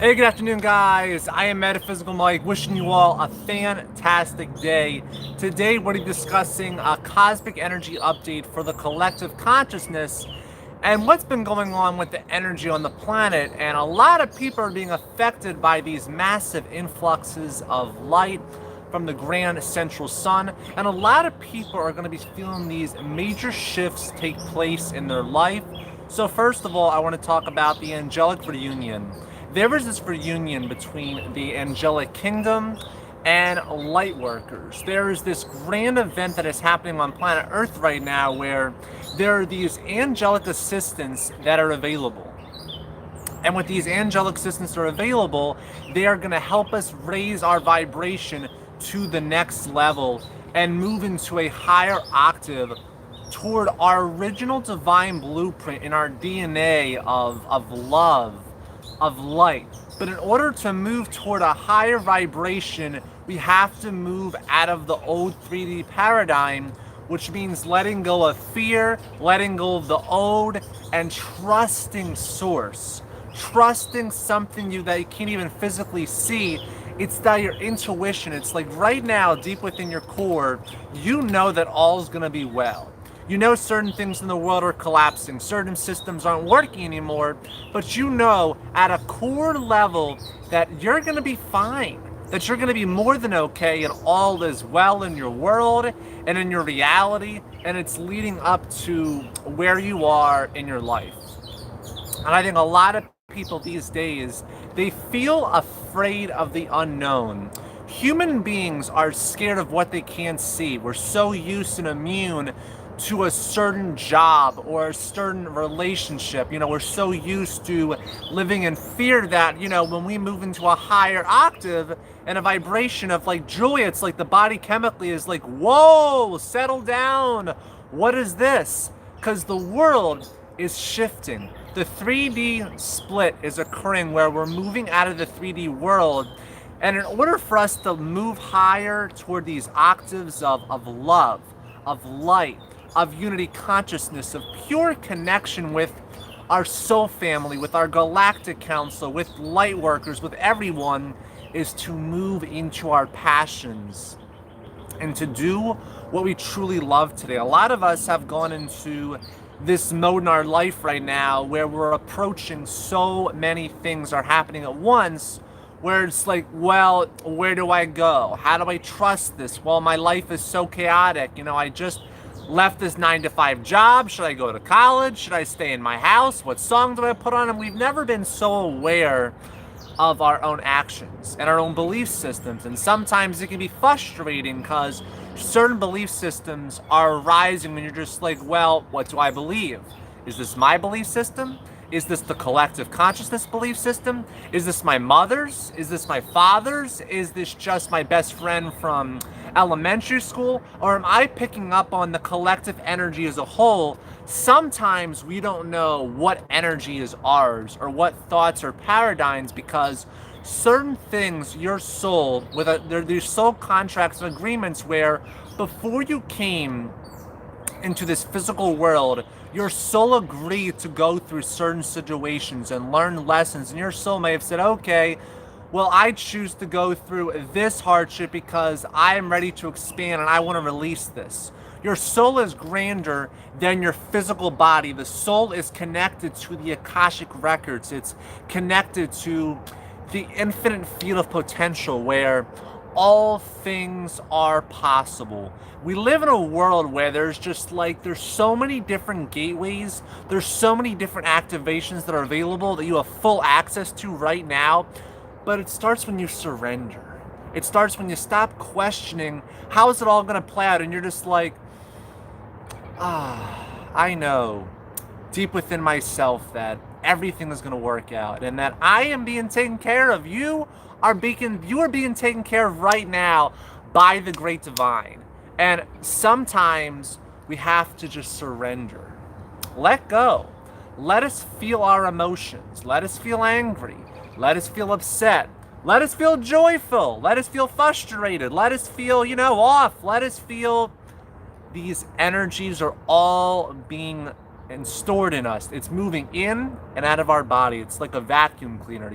Hey, good afternoon, guys. I am Metaphysical Mike, wishing you all a fantastic day. Today, we're discussing a cosmic energy update for the collective consciousness and what's been going on with the energy on the planet. And a lot of people are being affected by these massive influxes of light from the grand central sun. And a lot of people are going to be feeling these major shifts take place in their life. So, first of all, I want to talk about the angelic reunion. There is this reunion between the angelic kingdom and light workers. There is this grand event that is happening on planet Earth right now where there are these angelic assistants that are available. And with these angelic assistants that are available, they are going to help us raise our vibration to the next level and move into a higher octave toward our original divine blueprint in our DNA of love, of light. But in order to move toward a higher vibration, we have to move out of the old 3D paradigm, which means letting go of fear, letting go of the old, and trusting source. Trusting something that you can't even physically see. It's that your intuition. It's like right now, deep within your core, you know that all's gonna be well. You know certain things in the world are collapsing, certain systems aren't working anymore, but you know at a core level that you're going to be fine, that you're going to be more than okay, and all is well in your world and in your reality, and it's leading up to where you are in your life. And I think a lot of people these days, they feel afraid of the unknown. Human beings are scared of what they can't see. We're so used and immune to a certain job or a certain relationship. We're so used to living in fear that, when we move into a higher octave and a vibration of like joy, it's like the body chemically is like, whoa, settle down. What is this? Because the world is shifting. The 3D split is occurring where we're moving out of the 3D world. And in order for us to move higher toward these octaves of love, of light, of unity consciousness, of pure connection with our soul family, with our galactic council, with light workers, with everyone, is to move into our passions and to do what we truly love today. A lot of us have gone into this mode in our life right now where we're approaching so many things are happening at once, where it's like, well, where do I go? How do I trust this? Well, my life is so chaotic. I just left this 9-to-5 job. Should I go to college? Should I stay in my house? What song do I put on? And we've never been so aware of our own actions and our own belief systems. And sometimes it can be frustrating because certain belief systems are arising when you're just like, well, what do I believe? Is this my belief system? Is this the collective consciousness belief system? Is this my mother's? Is this my father's? Is this just my best friend from elementary school? Or am I picking up on the collective energy as a whole? Sometimes we don't know what energy is ours or what thoughts or paradigms, because certain things, your soul, there's soul contracts and agreements where before you came into this physical world, your soul agreed to go through certain situations and learn lessons, and your soul may have said, okay, well, I choose to go through this hardship because I am ready to expand and I want to release this. Your soul is grander than your physical body. The soul is connected to the Akashic records. It's connected to the infinite field of potential where all things are possible. We live in a world where there's so many different gateways, there's so many different activations that are available that you have full access to right now, but it starts when you surrender. It starts when you stop questioning, how is it all going to play out? And you're just like, I know deep within myself that everything is going to work out and that I am being taken care of. You are being taken care of right now by the great divine. And sometimes we have to just surrender. Let go. Let us feel our emotions. Let us feel angry. Let us feel upset. Let us feel joyful. Let us feel frustrated. Let us feel, off. Let us feel these energies are all being and stored in us. It's moving in and out of our body. It's like a vacuum cleaner,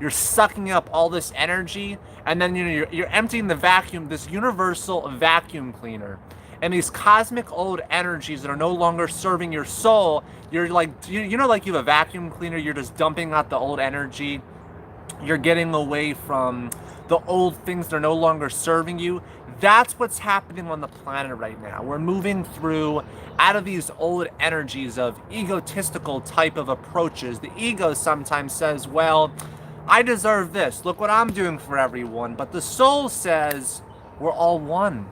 you're sucking up all this energy, and then you're emptying the vacuum, this universal vacuum cleaner. And these cosmic old energies that are no longer serving your soul, you're like, like you have a vacuum cleaner, you're just dumping out the old energy. You're getting away from the old things that are no longer serving you. That's what's happening on the planet right now. We're moving through out of these old energies of egotistical type of approaches. The ego sometimes says, well, I deserve this. Look what I'm doing for everyone. But the soul says, we're all one.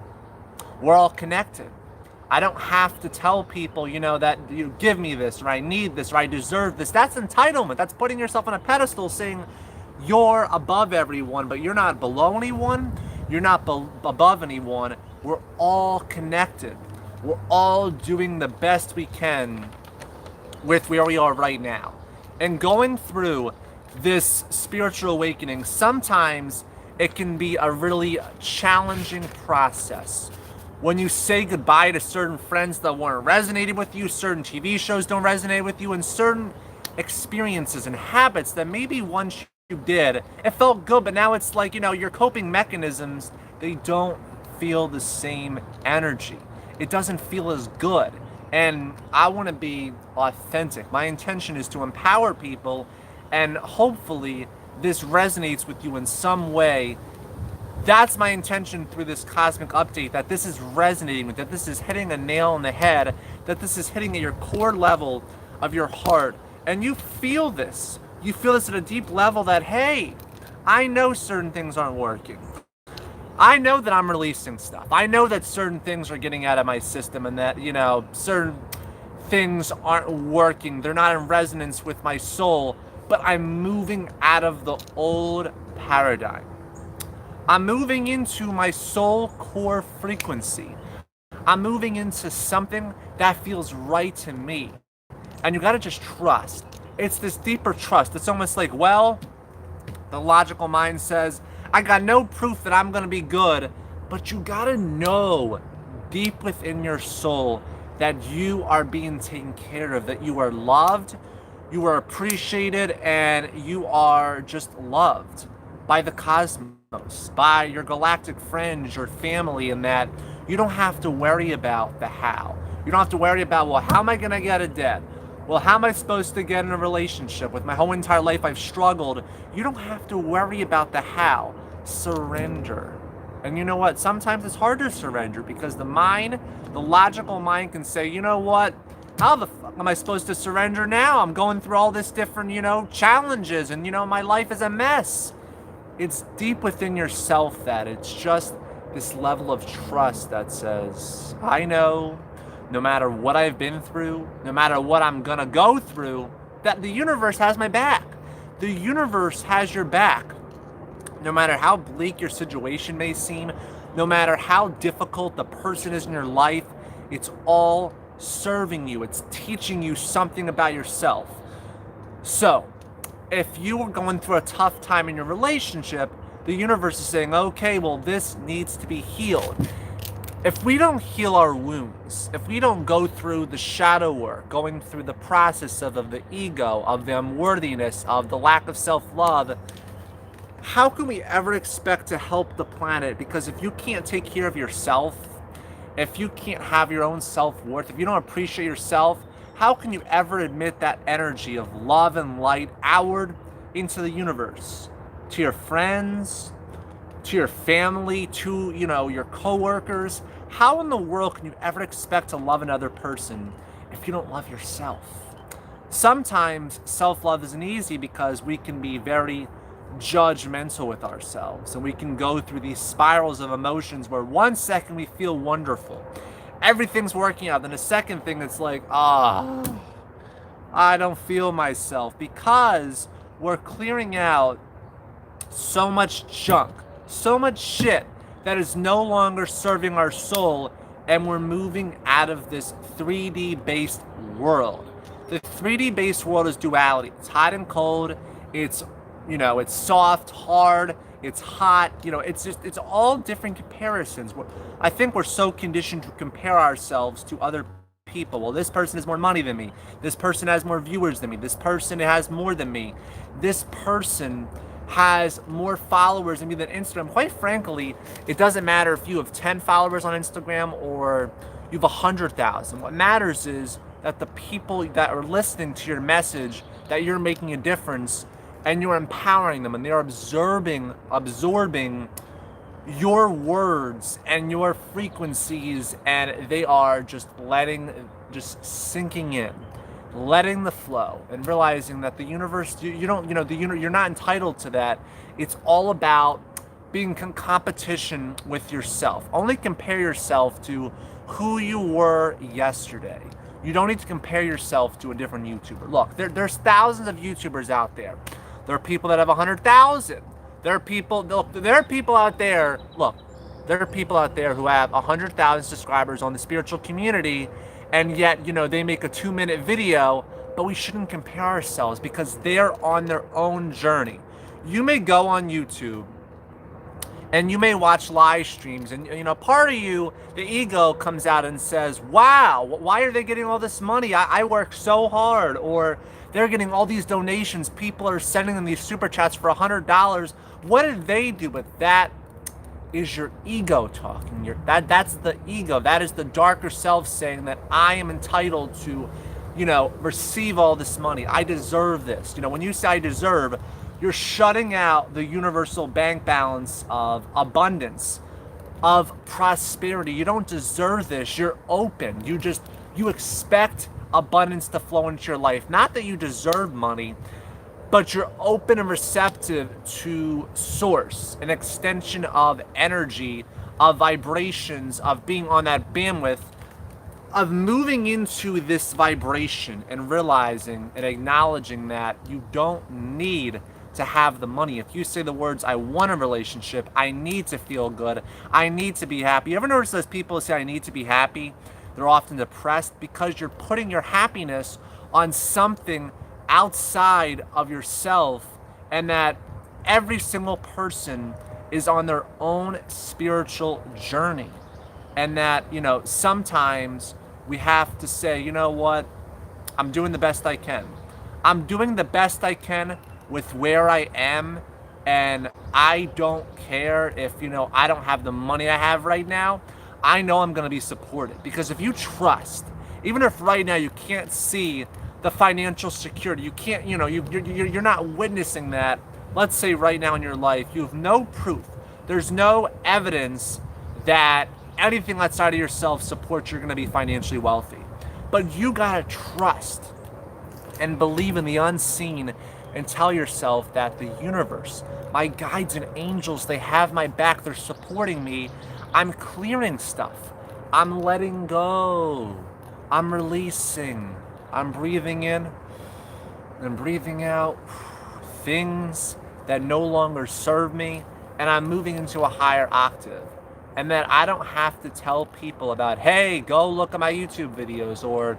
We're all connected. I don't have to tell people, that you give me this, or I need this, or I deserve this. That's entitlement. That's putting yourself on a pedestal saying you're above everyone, but you're not below anyone. You're not above anyone. We're all connected. We're all doing the best we can with where we are right now. And going through this spiritual awakening, sometimes it can be a really challenging process. When you say goodbye to certain friends that weren't resonating with you, certain TV shows don't resonate with you, and certain experiences and habits that maybe once you did, it felt good, but now it's like, your coping mechanisms, they don't feel the same energy. It doesn't feel as good. And I want to be authentic. My intention is to empower people, and hopefully this resonates with you in some way. That's my intention through this cosmic update, that this is resonating with, that this is hitting a nail on the head, that this is hitting at your core level of your heart. And you feel this. You feel this at a deep level that, hey, I know certain things aren't working. I know that I'm releasing stuff. I know that certain things are getting out of my system, and that, certain things aren't working. They're not in resonance with my soul, but I'm moving out of the old paradigm. I'm moving into my soul core frequency. I'm moving into something that feels right to me. And you gotta just trust. It's this deeper trust. It's almost like, well, the logical mind says, I got no proof that I'm gonna be good, but you gotta know deep within your soul that you are being taken care of, that you are loved, you are appreciated, and you are just loved by the cosmos, by your galactic friends, your family, and that you don't have to worry about the how. You don't have to worry about, well, how am I gonna get a debt? Well, how am I supposed to get in a relationship? With my whole entire life I've struggled. You don't have to worry about the how. Surrender. And you know what? Sometimes it's hard to surrender because the mind, the logical mind, can say, you know what? How the fuck am I supposed to surrender now? I'm going through all this different, challenges, and, my life is a mess. It's deep within yourself that it's just this level of trust that says, I know, no matter what I've been through, no matter what I'm gonna go through, that the universe has my back. The universe has your back. No matter how bleak your situation may seem, no matter how difficult the person is in your life, it's all serving you. It's teaching you something about yourself. So, if you are going through a tough time in your relationship, the universe is saying, okay, well, this needs to be healed. If we don't heal our wounds, if we don't go through the shadow work, going through the process of the ego, of the unworthiness, of the lack of self-love, how can we ever expect to help the planet? Because if you can't take care of yourself, if you can't have your own self-worth, if you don't appreciate yourself, how can you ever admit that energy of love and light outward into the universe? To your friends, to your family, to, your coworkers? How in the world can you ever expect to love another person if you don't love yourself? Sometimes self-love isn't easy because we can be very judgmental with ourselves, and we can go through these spirals of emotions where one second we feel wonderful, everything's working out, then the second thing it's like, I don't feel myself, because we're clearing out so much junk, so much shit that is no longer serving our soul, and we're moving out of this 3D based world. The 3D based world is duality. It's hot and cold. It's it's soft, hard, it's hot, it's all different comparisons. I think we're so conditioned to compare ourselves to other people. Well, this person has more money than me. This person has more viewers than me. This person has more than me. This person has more followers than me than Instagram. Quite frankly, it doesn't matter if you have 10 followers on Instagram or you have 100,000. What matters is that the people that are listening to your message, that you're making a difference and you're empowering them and they're absorbing your words and your frequencies, and they are just sinking in, letting the flow, and realizing that the universe, you're not entitled to that. It's all about being in competition with yourself. Only compare yourself to who you were yesterday. You don't need to compare yourself to a different YouTuber. Look, there's thousands of YouTubers out there. There are people that have 100,000. There are people out there, there are people out there who have 100,000 subscribers on the spiritual community, and yet, they make a 2-minute video, but we shouldn't compare ourselves because they're on their own journey. You may go on YouTube and you may watch live streams, and part of you, the ego, comes out and says, wow, why are they getting all this money? I work so hard. Or they're getting all these donations. People are sending them these super chats for $100. What did they do? But that is your ego talking. That's the ego. That is the darker self saying that I am entitled to, receive all this money. I deserve this. When you say I deserve, you're shutting out the universal bank balance of abundance, of prosperity. You don't deserve this. You're open. You expect abundance to flow into your life. Not that you deserve money, but you're open and receptive to source, an extension of energy, of vibrations, of being on that bandwidth, of moving into this vibration and realizing and acknowledging that you don't need to have the money. If you say the words, I want a relationship, I need to feel good, I need to be happy. You ever notice those people who say, I need to be happy? They're often depressed because you're putting your happiness on something outside of yourself, and that every single person is on their own spiritual journey. And that, sometimes we have to say, you know what? I'm doing the best I can. I'm doing the best I can with where I am, and I don't care if, I don't have the money I have right now. I know I'm going to be supported, because if you trust, even if right now you can't see the financial security, you can't, you're not witnessing that. Let's say right now in your life, you have no proof. There's no evidence that anything outside of yourself supports you're going to be financially wealthy. But you got to trust and believe in the unseen, and tell yourself that the universe, my guides and angels, they have my back. They're supporting me. I'm clearing stuff. I'm letting go. I'm releasing. I'm breathing in and breathing out things that no longer serve me, and I'm moving into a higher octave. And that I don't have to tell people about, hey, go look at my YouTube videos or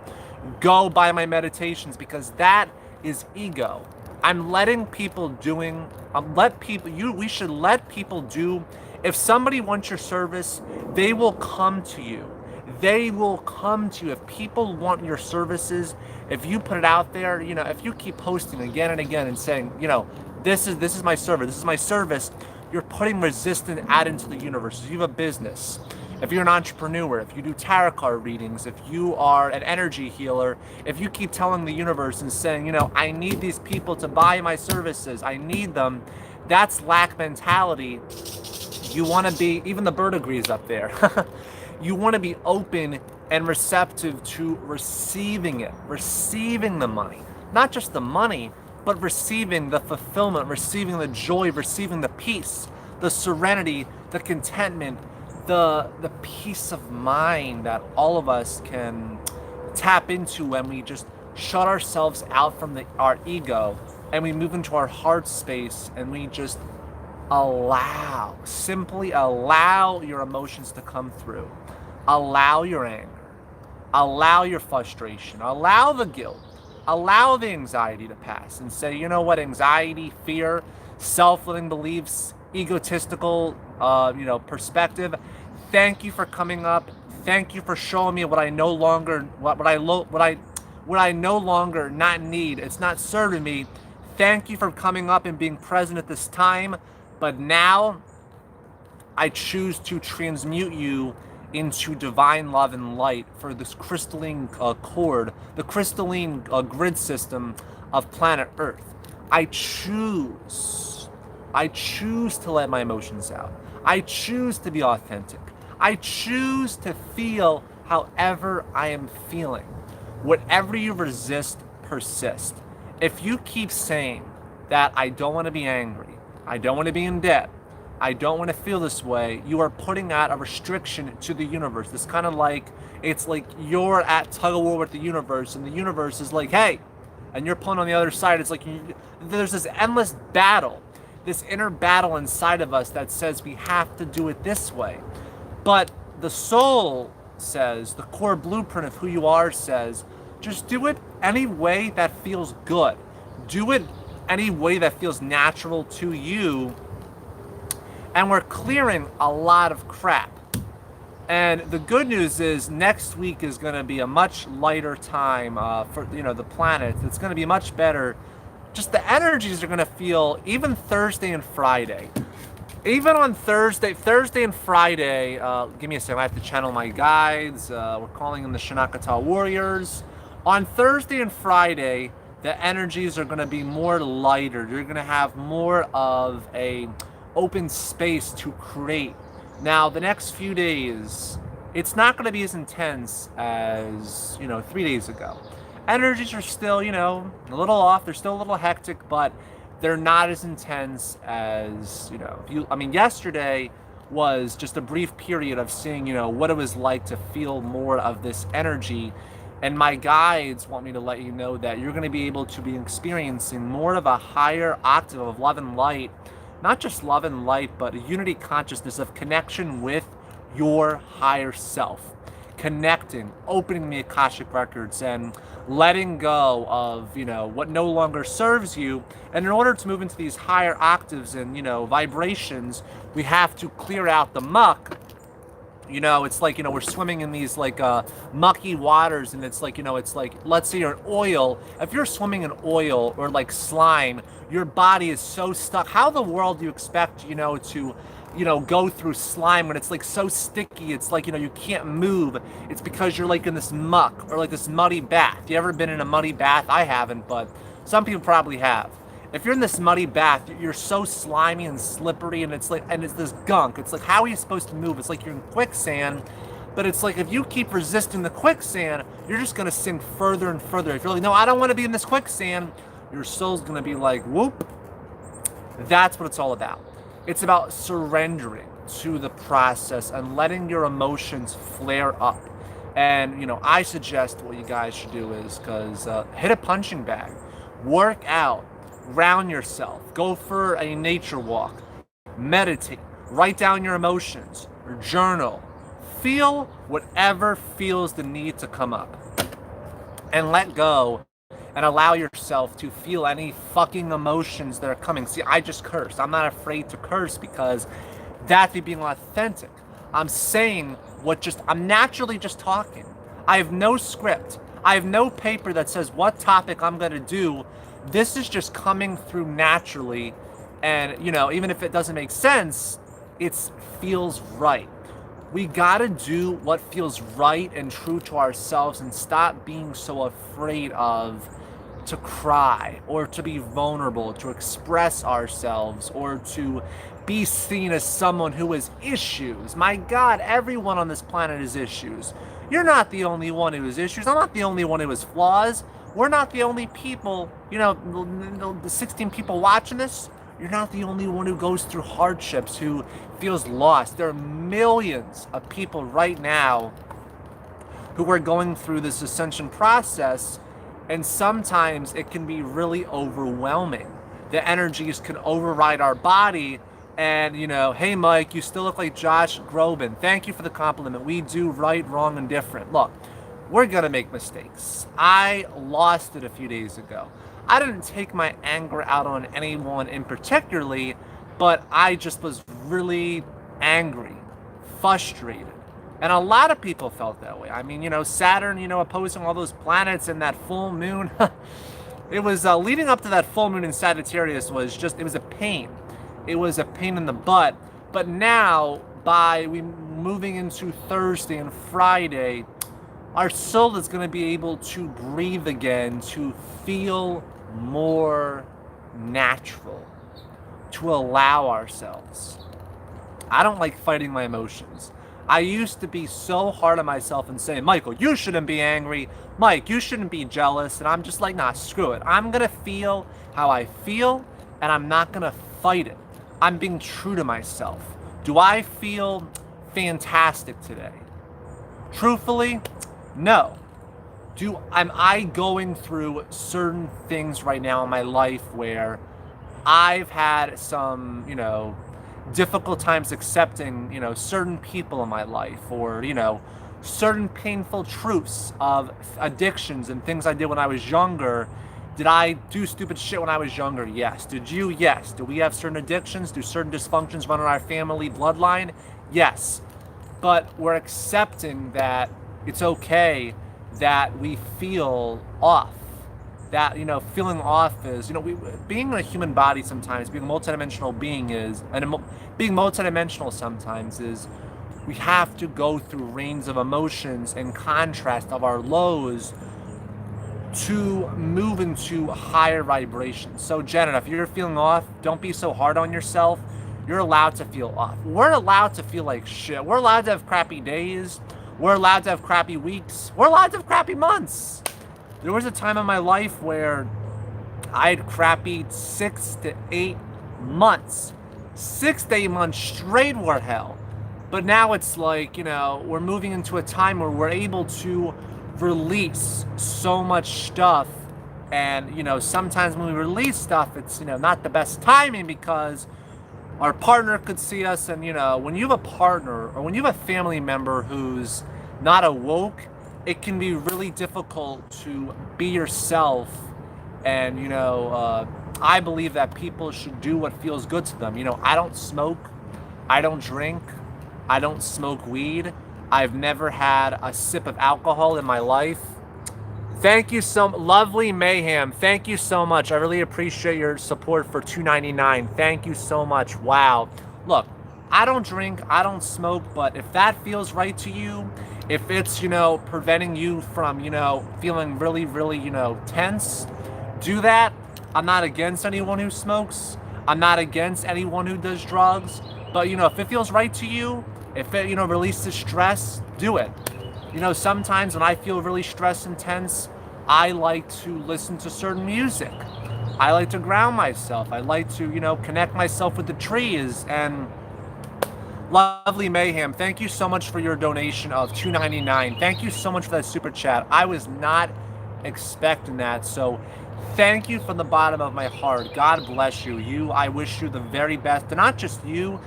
go buy my meditations, because that is ego. I'm letting people we should let people do. If somebody wants your service, they will come to you. They will come to you. If people want your services, if you put it out there, if you keep posting again and again and saying, this is my service, you're putting resistance out into the universe. If you have a business, if you're an entrepreneur, if you do tarot card readings, if you are an energy healer, if you keep telling the universe and saying, I need these people to buy my services, I need them, that's lack mentality. You want to be, even the bird agrees up there, you want to be open and receptive to receiving it, receiving the money. Not just the money, but receiving the fulfillment, receiving the joy, receiving the peace, the serenity, the contentment, the peace of mind that all of us can tap into when we just shut ourselves out from our ego, and we move into our heart space, and we just simply allow your emotions to come through. Allow your anger. Allow your frustration. Allow the guilt. Allow the anxiety to pass, and say, you know what, anxiety, fear, self-limiting beliefs, egotistical, perspective. Thank you for coming up. Thank you for showing me what I no longer what I no longer not need. It's not serving me. Thank you for coming up and being present at this time. But now I choose to transmute you into divine love and light for this crystalline cord, the crystalline grid system of planet Earth. I choose. I choose to let my emotions out. I choose to be authentic. I choose to feel however I am feeling. Whatever you resist, persist. If you keep saying that I don't want to be angry, I don't want to be in debt, I don't want to feel this way, you are putting out a restriction to the universe. It's kind of like, it's like you're at tug of war with the universe, and the universe is like, hey, and you're pulling on the other side. It's like there's this endless battle, this inner battle inside of us that says we have to do it this way. But the soul says, the core blueprint of who you are says, just do it any way that feels good. Do it any way that feels natural to you. And we're clearing a lot of crap. And the good news is next week is going to be a much lighter time for the planet. It's going to be much better. Just the energies are going to feel, even Thursday and Friday. Even on Thursday and Friday, give me a second, I have to channel my guides. We're calling them the Shinakata Warriors. On Thursday and Friday, the energies are going to be more lighter. You're going to have more of a open space to create. Now, the next few days, it's not going to be as intense as, 3 days ago. Energies are still, a little off. They're still a little hectic, but they're not as intense as, yesterday was just a brief period of seeing, what it was like to feel more of this energy. And my guides want me to let you know that you're going to be able to be experiencing more of a higher octave of love and light. Not just love and light, but a unity consciousness of connection with your higher self. Connecting, opening the Akashic records, and letting go of, what no longer serves you. And in order to move into these higher octaves and, vibrations, we have to clear out the muck. It's like, we're swimming in these like mucky waters, and it's like, it's like, let's say you're in oil. If you're swimming in oil or like slime, your body is so stuck. How the world do you expect, to, go through slime when it's like so sticky? It's like, you can't move. It's because you're like in this muck or like this muddy bath. You ever been in a muddy bath? I haven't, but some people probably have. If you're in this muddy bath, you're so slimy and slippery, and it's this gunk. It's like, how are you supposed to move? It's like you're in quicksand, but it's like if you keep resisting the quicksand, you're just going to sink further and further. If you're like, no, I don't want to be in this quicksand, your soul's going to be like, whoop. That's what it's all about. It's about surrendering to the process and letting your emotions flare up. And, I suggest what you guys should do is, hit a punching bag, work out, ground yourself, go for a nature walk, meditate, write down your emotions, or journal. Feel whatever feels the need to come up, and let go and allow yourself to feel any fucking emotions that are coming. See, I just cursed. I'm not afraid to curse because that's me being authentic. I'm saying I'm naturally just talking. I have no script. I have no paper that says what topic I'm going to do. This is just coming through naturally, and even if it doesn't make sense, it feels right. We gotta do what feels right and true to ourselves, and stop being so afraid to cry or to be vulnerable, to express ourselves, or to be seen as someone who has issues. My God, everyone on this planet has issues. You're not the only one who has issues. I'm not the only one who has flaws. We're not the only people, the 16 people watching this, you're not the only one who goes through hardships, who feels lost. There are millions of people right now who are going through this ascension process, and sometimes it can be really overwhelming. The energies can override our body, and, hey, Mike, you still look like Josh Groban. Thank you for the compliment. We do right, wrong, and different. Look, we're going to make mistakes. I lost it a few days ago. I didn't take my anger out on anyone in particularly, but I just was really angry, frustrated, And a lot of people felt that way. I mean, Saturn, opposing all those planets and that full moon. It was leading up to that full moon in Sagittarius it was a pain. It was a pain in the butt. But now, by we moving into Thursday and Friday, our soul is going to be able to breathe again, to feel more natural, to allow ourselves. I don't like fighting my emotions. I used to be so hard on myself and say, Michael, you shouldn't be angry. Mike, you shouldn't be jealous. And I'm just like, nah, screw it. I'm going to feel how I feel, and I'm not going to fight it. I'm being true to myself. Do I feel fantastic today? Truthfully, no. Am I going through certain things right now in my life where I've had some, difficult times accepting, certain people in my life, or, certain painful truths of addictions and things I did when I was younger? Did I do stupid shit when I was younger? Yes. Did you? Yes. Do we have certain addictions? Do certain dysfunctions run in our family bloodline? Yes. But we're accepting that it's okay that we feel off. That, feeling off is, being in a human body sometimes, being a multidimensional being being multidimensional sometimes is, we have to go through range of emotions and contrast of our lows to move into higher vibrations. So Jenna, if you're feeling off, don't be so hard on yourself. You're allowed to feel off. We're allowed to feel like shit. We're allowed to have crappy days. We're allowed to have crappy weeks. We're allowed to have crappy months. There was a time in my life where I had crappy 6 to 8 months. 6 to 8 months straight were hell. But now it's like, we're moving into a time where we're able to release so much stuff. And, sometimes when we release stuff, it's, not the best timing because our partner could see us. And, when you have a partner or when you have a family member who's not awoke, it can be really difficult to be yourself. And, I believe that people should do what feels good to them. I don't smoke. I don't drink. I don't smoke weed. I've never had a sip of alcohol in my life. Thank you lovely Mayhem. Thank you so much. I really appreciate your support for $2.99. Thank you so much. Wow. Look, I don't drink, I don't smoke, but if that feels right to you, if it's, preventing you from, feeling really, really, tense, do that. I'm not against anyone who smokes. I'm not against anyone who does drugs. But, if it feels right to you, if it, releases stress, do it. Sometimes when I feel really stressed and tense, I like to listen to certain music. I like to ground myself. I like to, connect myself with the trees. And lovely Mayhem, thank you so much for your donation of $2.99. Thank you so much for that super chat. I was not expecting that. So thank you from the bottom of my heart. God bless you. I wish you the very best. And not just you,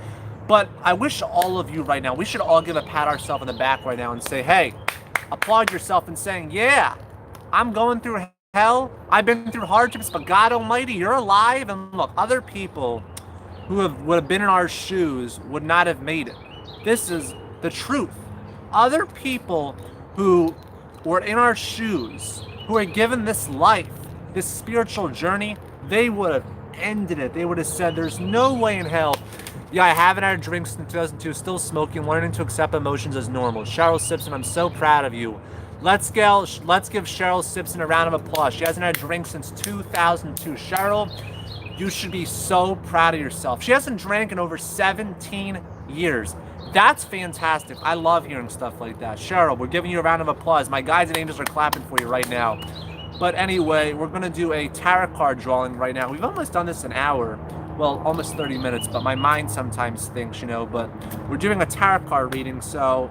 but I wish all of you right now, we should all give a pat ourselves on the back right now and say, hey, applaud yourself and saying, yeah, I'm going through hell. I've been through hardships, but God Almighty, you're alive. And look, other people who would have been in our shoes would not have made it. This is the truth. Other people who were in our shoes, who were given this life, this spiritual journey, they would have ended it. They would have said, there's no way in hell. Yeah, I haven't had drinks since 2002, still smoking, learning to accept emotions as normal. Cheryl Simpson, I'm so proud of you. Let's give Cheryl Simpson a round of applause. She hasn't had a drink since 2002. Cheryl, you should be so proud of yourself. She hasn't drank in over 17 years. That's fantastic. I love hearing stuff like that. Cheryl, we're giving you a round of applause. My guides and angels are clapping for you right now. But anyway, we're going to do a tarot card drawing right now. We've almost done this an hour. Well, almost 30 minutes, but my mind sometimes thinks, but we're doing a tarot card reading. So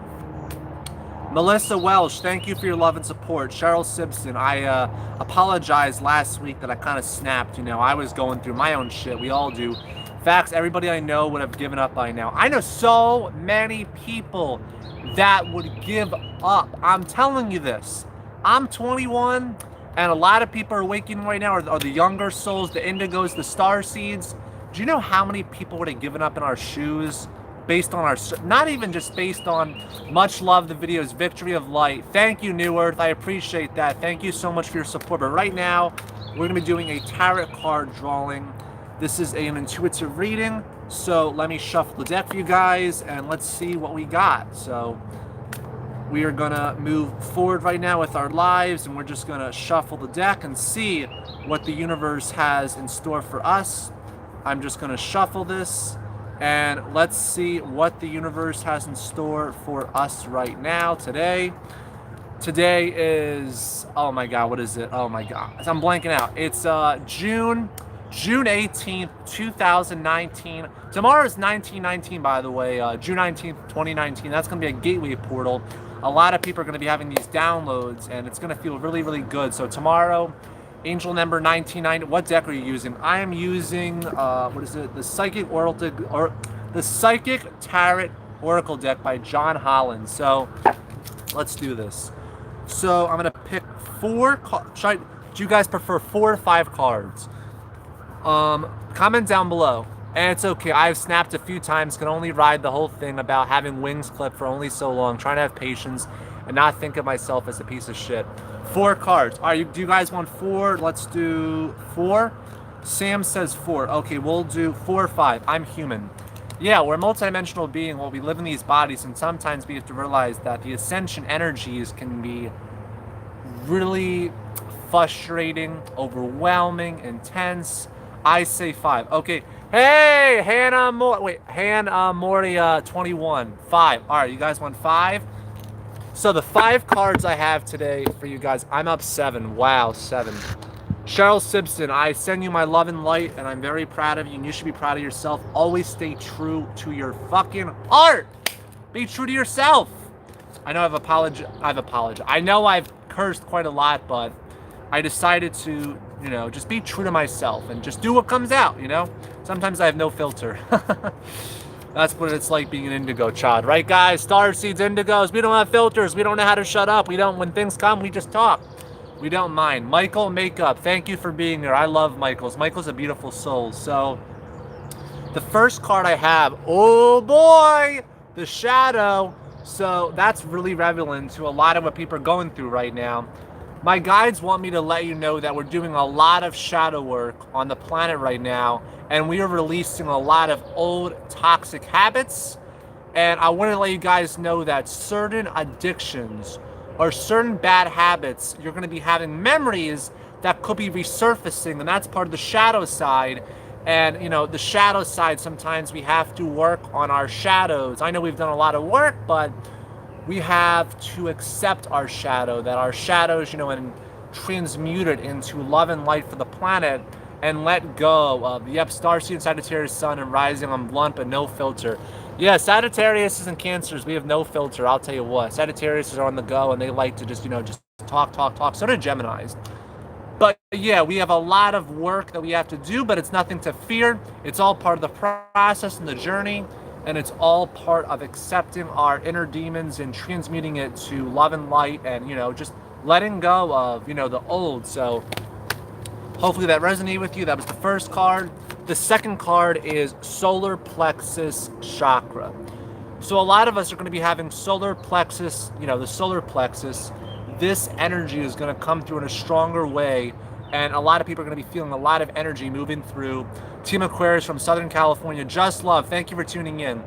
Melissa Welsh, thank you for your love and support. Cheryl Simpson, I apologized last week that I kind of snapped. I was going through my own shit. We all do. Facts, everybody I know would have given up by now. I know so many people that would give up. I'm telling you this. I'm 21, and a lot of people are waking right now, are the younger souls, the indigos, the star seeds. Do you know how many people would have given up in our shoes based on our, not even just based on much love the videos, Victory of Light. Thank you, New Earth. I appreciate that. Thank you so much for your support. But right now, we're going to be doing a tarot card drawing. This is an intuitive reading. So let me shuffle the deck for you guys and let's see what we got. So we are going to move forward right now with our lives, and we're just going to shuffle the deck and see what the universe has in store for us. I'm just going to shuffle this, and let's see what the universe has in store for us right now, today. Today is, oh my God, what is it? Oh my God, I'm blanking out. It's June 18th, 2019. Tomorrow is 1919, by the way, June 19th, 2019. That's going to be a gateway portal. A lot of people are going to be having these downloads, and it's going to feel really, really good. So tomorrow, angel number 1990. What deck are you using? I am using, what is it? The Psychic Tarot Oracle deck by John Holland. So let's do this. So I'm going to pick 4 cards. Do you guys prefer 4 or 5 cards? Comment down below. And it's okay, I've snapped a few times, can only ride the whole thing about having wings clipped for only so long, trying to have patience and not think of myself as a piece of shit. 4 cards. All right, do you guys want 4? Let's do 4. Sam says 4. Okay, we'll do 4 or 5. I'm human. Yeah, we're a multidimensional being. Well, we live in these bodies, and sometimes we have to realize that the ascension energies can be really frustrating, overwhelming, intense. I say 5. Okay. Hey, Hannah Moria 21. 5. All right, you guys want 5? So the 5 cards I have today for you guys, I'm up 7. Wow, 7. Cheryl Simpson, I send you my love and light, and I'm very proud of you, and you should be proud of yourself. Always stay true to your fucking heart. Be true to yourself. I know I've apologized. I know I've cursed quite a lot, but I decided to, you know, just be true to myself and just do what comes out, you know? Sometimes I have no filter. That's what it's like being an indigo child, right, guys? Starseeds, indigos, we don't have filters. We don't know how to shut up. We don't, when things come, we just talk. We don't mind. Michael Makeup, thank you for being here. I love Michael's. Michael's a beautiful soul. So the first card I have, oh boy, the Shadow. So that's really relevant to a lot of what people are going through right now. My guides want me to let you know that we're doing a lot of shadow work on the planet right now, and we are releasing a lot of old toxic habits. And I want to let you guys know that certain addictions or certain bad habits, you're going to be having memories that could be resurfacing, and that's part of the shadow side. And, you know, the shadow side, sometimes we have to work on our shadows. I know we've done a lot of work, but we have to accept our shadow, that our shadows, you know, and transmute it into love and light for the planet, and let go of, yep, Starseed and Sagittarius Sun and rising on blunt but no filter. Yeah, Sagittarius and Cancers, we have no filter, I'll tell you what. Sagittarius are on the go, and they like to just, you know, just talk. So do Geminis. But yeah, we have a lot of work that we have to do, but it's nothing to fear. It's all part of the process and the journey. And it's all part of accepting our inner demons and transmuting it to love and light, and, you know, just letting go of, you know, the old. So hopefully that resonated with you. That was the first card. The second card is Solar Plexus Chakra. So a lot of us are going to be having solar plexus, you know, the solar plexus. This energy is going to come through in a stronger way, and a lot of people are going to be feeling a lot of energy moving through. Team Aquarius from Southern California, Just Love, thank you for tuning in.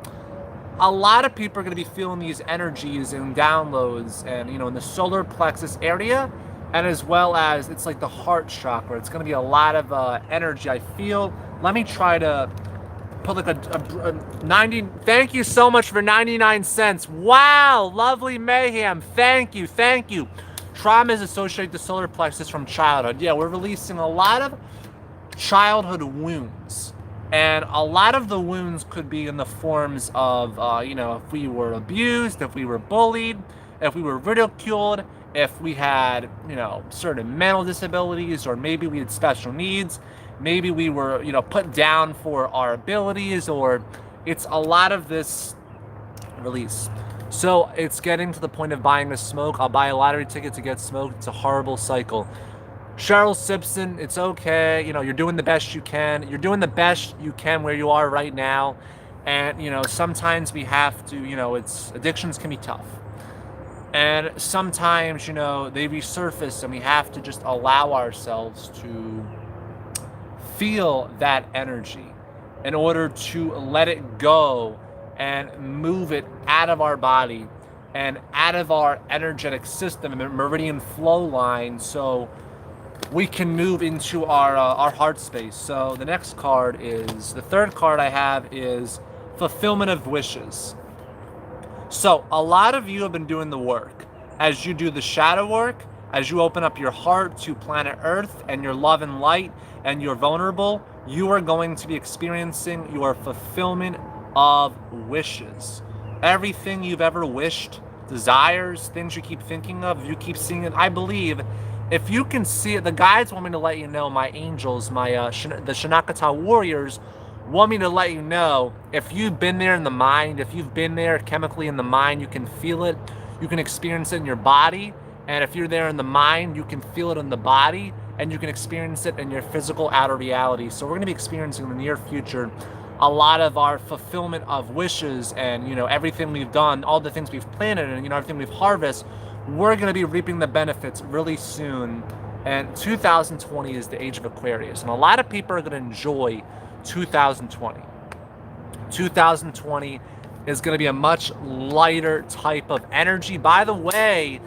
A lot of people are going to be feeling these energies and downloads, and, you know, in the solar plexus area, and as well as it's like the heart chakra. It's going to be a lot of energy, I feel. Let me try to put like a 90. Thank you so much for 99 cents. Wow, lovely mayhem. Thank you. Trauma is associated with the solar plexus from childhood. Yeah, we're releasing a lot of childhood wounds, and a lot of the wounds could be in the forms of, you know, if we were abused, if we were bullied, if we were ridiculed, if we had, you know, certain mental disabilities, or maybe we had special needs, maybe we were, you know, put down for our abilities, or it's a lot of this release. So it's getting to the point of buying a smoke. I'll buy a lottery ticket to get smoked. It's a horrible cycle. Cheryl Simpson, it's okay. You know, you're doing the best you can. You're doing the best you can where you are right now. And, sometimes we have to, addictions can be tough. And sometimes, they resurface and we have to just allow ourselves to feel that energy in order to let it go and move it out of our body and out of our energetic system and meridian flow line, so we can move into our heart space. So the next card is, the third card I have is fulfillment of wishes. So a lot of you have been doing the work. As you do the shadow work, as you open up your heart to planet Earth and your love and light and you're vulnerable, you are going to be experiencing your fulfillment of wishes. Everything you've ever wished, desires, things you keep thinking of, you keep seeing it. I believe if you can see it, the guides want me to let you know, my angels, the Shinakata warriors want me to let you know, if you've been there in the mind, if you've been there chemically in the mind, you can feel it, you can experience it in your body. And if you're there in the mind, you can feel it in the body, and you can experience it in your physical outer reality. So we're going to be experiencing in the near future a lot of our fulfillment of wishes, and everything we've done, all the things we've planted, and everything we've harvested, we're going to be reaping the benefits really soon. And 2020 is the age of Aquarius, and a lot of people are going to enjoy 2020. 2020 is going to be a much lighter type of energy. By the way,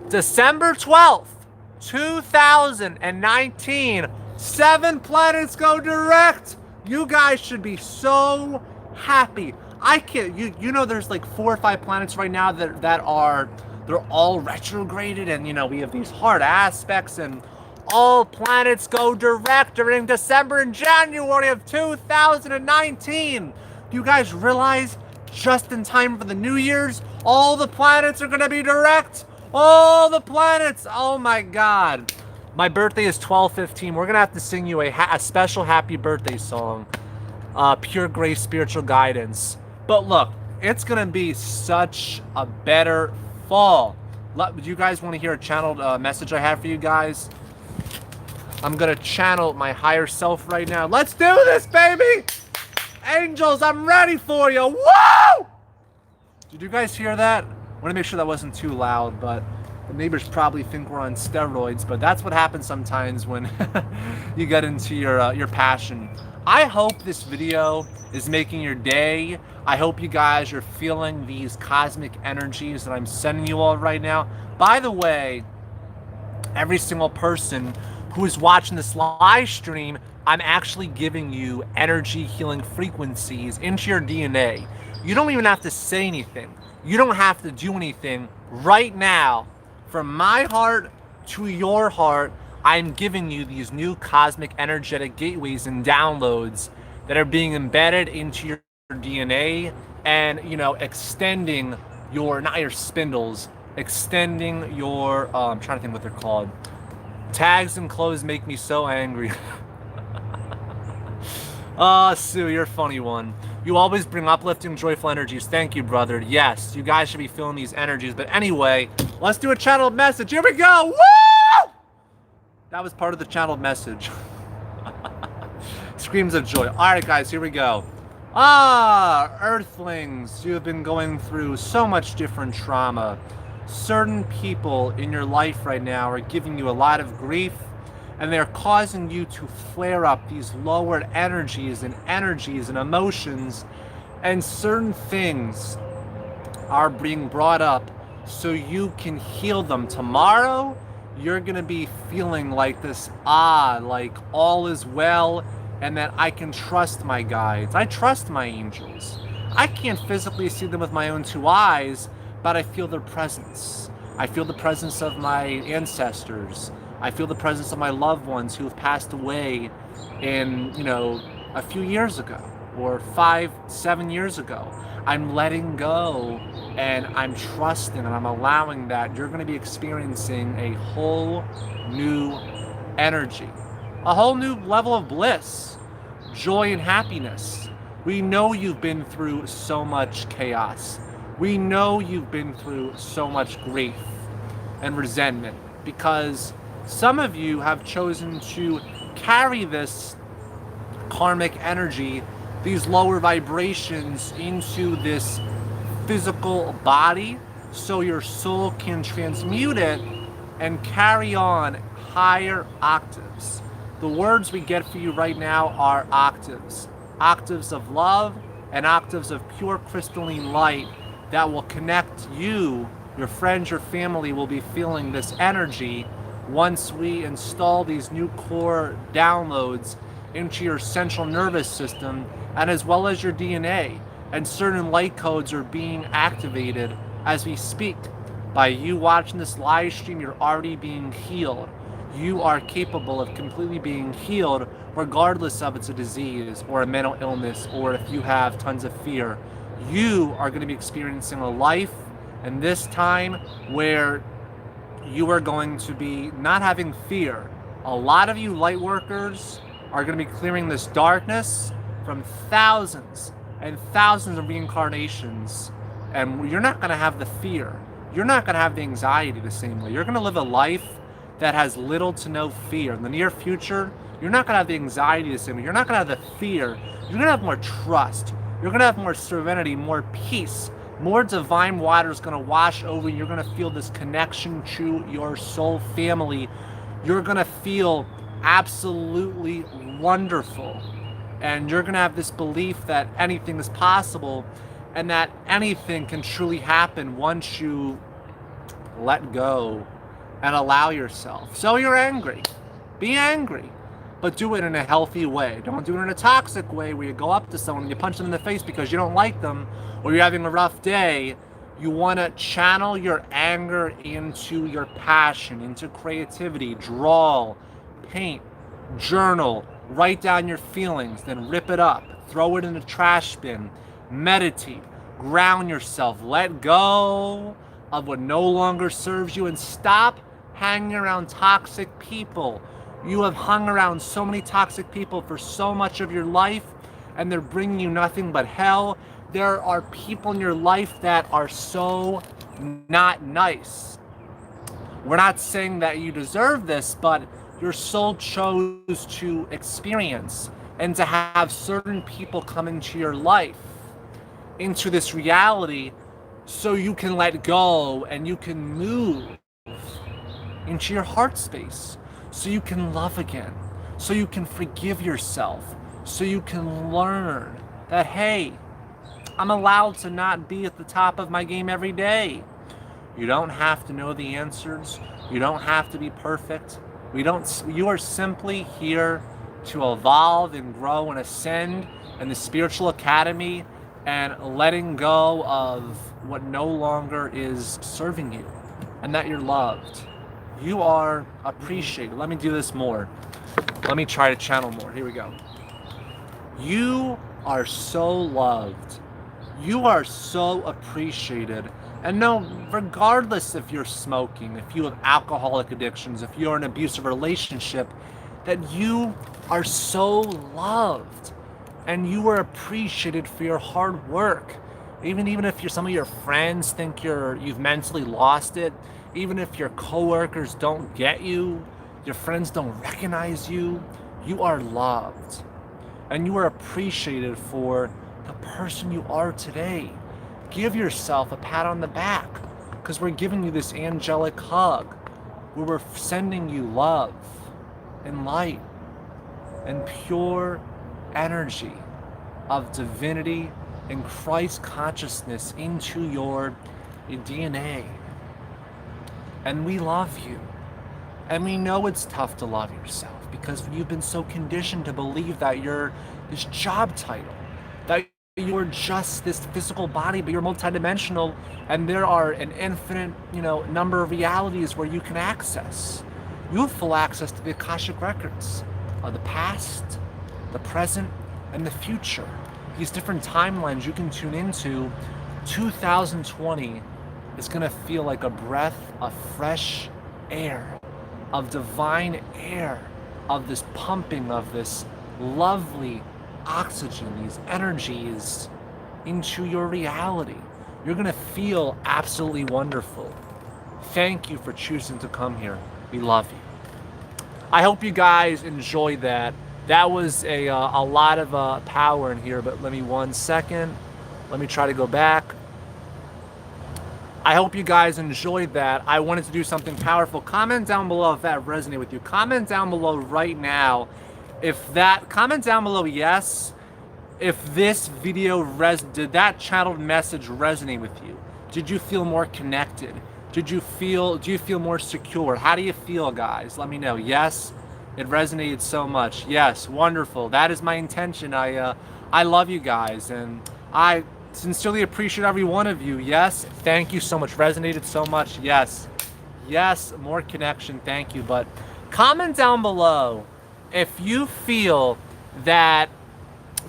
December 12th, 2019, 7 planets go direct. You guys should be so happy. I can't, there's like 4 or 5 planets right now that are, they're all retrograded, and we have these hard aspects, and all planets go direct during December and January of 2019. Do you guys realize just in time for the New Year's, all the planets are going to be direct? All the planets! Oh my God. My birthday is 12/15. We're going to have to sing you a special happy birthday song. Pure Grace Spiritual Guidance. But look, it's going to be such a better fall. Do you guys want to hear a channeled message I have for you guys? I'm going to channel my higher self right now. Let's do this, baby! Angels, I'm ready for you. Woo! Did you guys hear that? I want to make sure that wasn't too loud, but the neighbors probably think we're on steroids, but that's what happens sometimes when you get into your passion. I hope this video is making your day. I hope you guys are feeling these cosmic energies that I'm sending you all right now. By the way, every single person who is watching this live stream, I'm actually giving you energy healing frequencies into your DNA. You don't even have to say anything. You don't have to do anything. Right now, from my heart to your heart, I'm giving you these new cosmic energetic gateways and downloads that are being embedded into your DNA, and extending your, not your spindles, extending your I'm trying to think what they're called. Tags and clothes make me so angry. Oh, Sue, you're a funny one. You always bring uplifting, joyful energies. Thank you, brother. Yes, you guys should be feeling these energies. But anyway, let's do a channeled message. Here we go. Woo! That was part of the channeled message. Screams of joy. All right, guys, here we go. Earthlings, you have been going through so much different trauma. Certain people in your life right now are giving you a lot of grief, and they're causing you to flare up these lowered energies and emotions, and certain things are being brought up so you can heal them. Tomorrow, you're going to be feeling like this, like all is well, and that I can trust my guides. I trust my angels. I can't physically see them with my own 2 eyes, but I feel their presence. I feel the presence of my ancestors. I feel the presence of my loved ones who have passed away in, a few years ago, or 5-7 years ago. I'm letting go, and I'm trusting, and I'm allowing that. You're going to be experiencing a whole new energy, a whole new level of bliss, joy, and happiness. We know you've been through so much chaos. We know you've been through so much grief and resentment, because some of you have chosen to carry this karmic energy these lower vibrations into this physical body so your soul can transmute it and carry on higher octaves. The words we get for you right now are octaves. Octaves of love and octaves of pure crystalline light that will connect you, your friends, your family will be feeling this energy once we install these new core downloads into your central nervous system and as well as your DNA. And certain light codes are being activated as we speak. By you watching this live stream, you're already being healed. You are capable of completely being healed regardless of it's a disease or a mental illness or if you have tons of fear. You are going to be experiencing a life in this time where you are going to be not having fear. A lot of you light workers are going to be clearing this darkness from thousands and thousands of reincarnations, and you're not going to have the fear. You're not going to have the anxiety the same way. You're going to live a life that has little to no fear. In the near future, you're not going to have the anxiety the same way. You're not going to have the fear. You're going to have more trust. You're going to have more serenity, more peace. More divine water is going to wash over you. You're going to feel this connection to your soul family. You're going to feel absolutely wonderful. And you're going to have this belief that anything is possible and that anything can truly happen once you let go and allow yourself. So you're angry. Be angry. But do it in a healthy way. Don't do it in a toxic way where you go up to someone and you punch them in the face because you don't like them or you're having a rough day. You want to channel your anger into your passion, into creativity. Draw, paint, journal, write down your feelings, then rip it up. Throw it in the trash bin. Meditate. Ground yourself. Let go of what no longer serves you and stop hanging around toxic people. You have hung around so many toxic people for so much of your life, and they're bringing you nothing but hell. There are people in your life that are so not nice. We're not saying that you deserve this, but your soul chose to experience and to have certain people come into your life, into this reality, so you can let go and you can move into your heart space. So you can love again, so you can forgive yourself, so you can learn that, hey, I'm allowed to not be at the top of my game every day. You don't have to know the answers. You don't have to be perfect. You are simply here to evolve and grow and ascend in the spiritual academy and letting go of what no longer is serving you and that you're loved. You are appreciated. Let me do this more. Let me try to channel more. Here we go. You are so loved. You are so appreciated. And no, regardless if you're smoking, if you have alcoholic addictions, if you're in an abusive relationship, that you are so loved and you are appreciated for your hard work. Even if some of your friends think you've mentally lost it, even if your coworkers don't get you, your friends don't recognize you, you are loved. And you are appreciated for the person you are today. Give yourself a pat on the back because we're giving you this angelic hug where we're sending you love and light and pure energy of divinity and Christ consciousness into your DNA. And we love you. And we know it's tough to love yourself because you've been so conditioned to believe that you're this job title, that you're just this physical body, but you're multidimensional, and there are an infinite, number of realities where you can access. You have full access to the Akashic records of the past, the present, and the future. These different timelines you can tune into. 2020 is going to feel like a breath of fresh air, of divine air, of this pumping of this lovely oxygen, these energies into your reality. You're going to feel absolutely wonderful. Thank you for choosing to come here. We love you. I hope you guys enjoyed that. That was a lot of power in here, but let me 1 second. Let me try to go back. I hope you guys enjoyed that. I wanted to do something powerful. Comment down below if that resonated with you. Comment down below right now comment down below yes, if this video did that channeled message resonate with you? Did you feel more connected? Do you feel more secure? How do you feel, guys? Let me know. Yes, it resonated so much. Yes, wonderful. That is my intention. I love you guys, and I sincerely appreciate every one of you. Yes, thank you so much. Resonated so much. Yes, more connection. Thank you. But comment down below if you feel that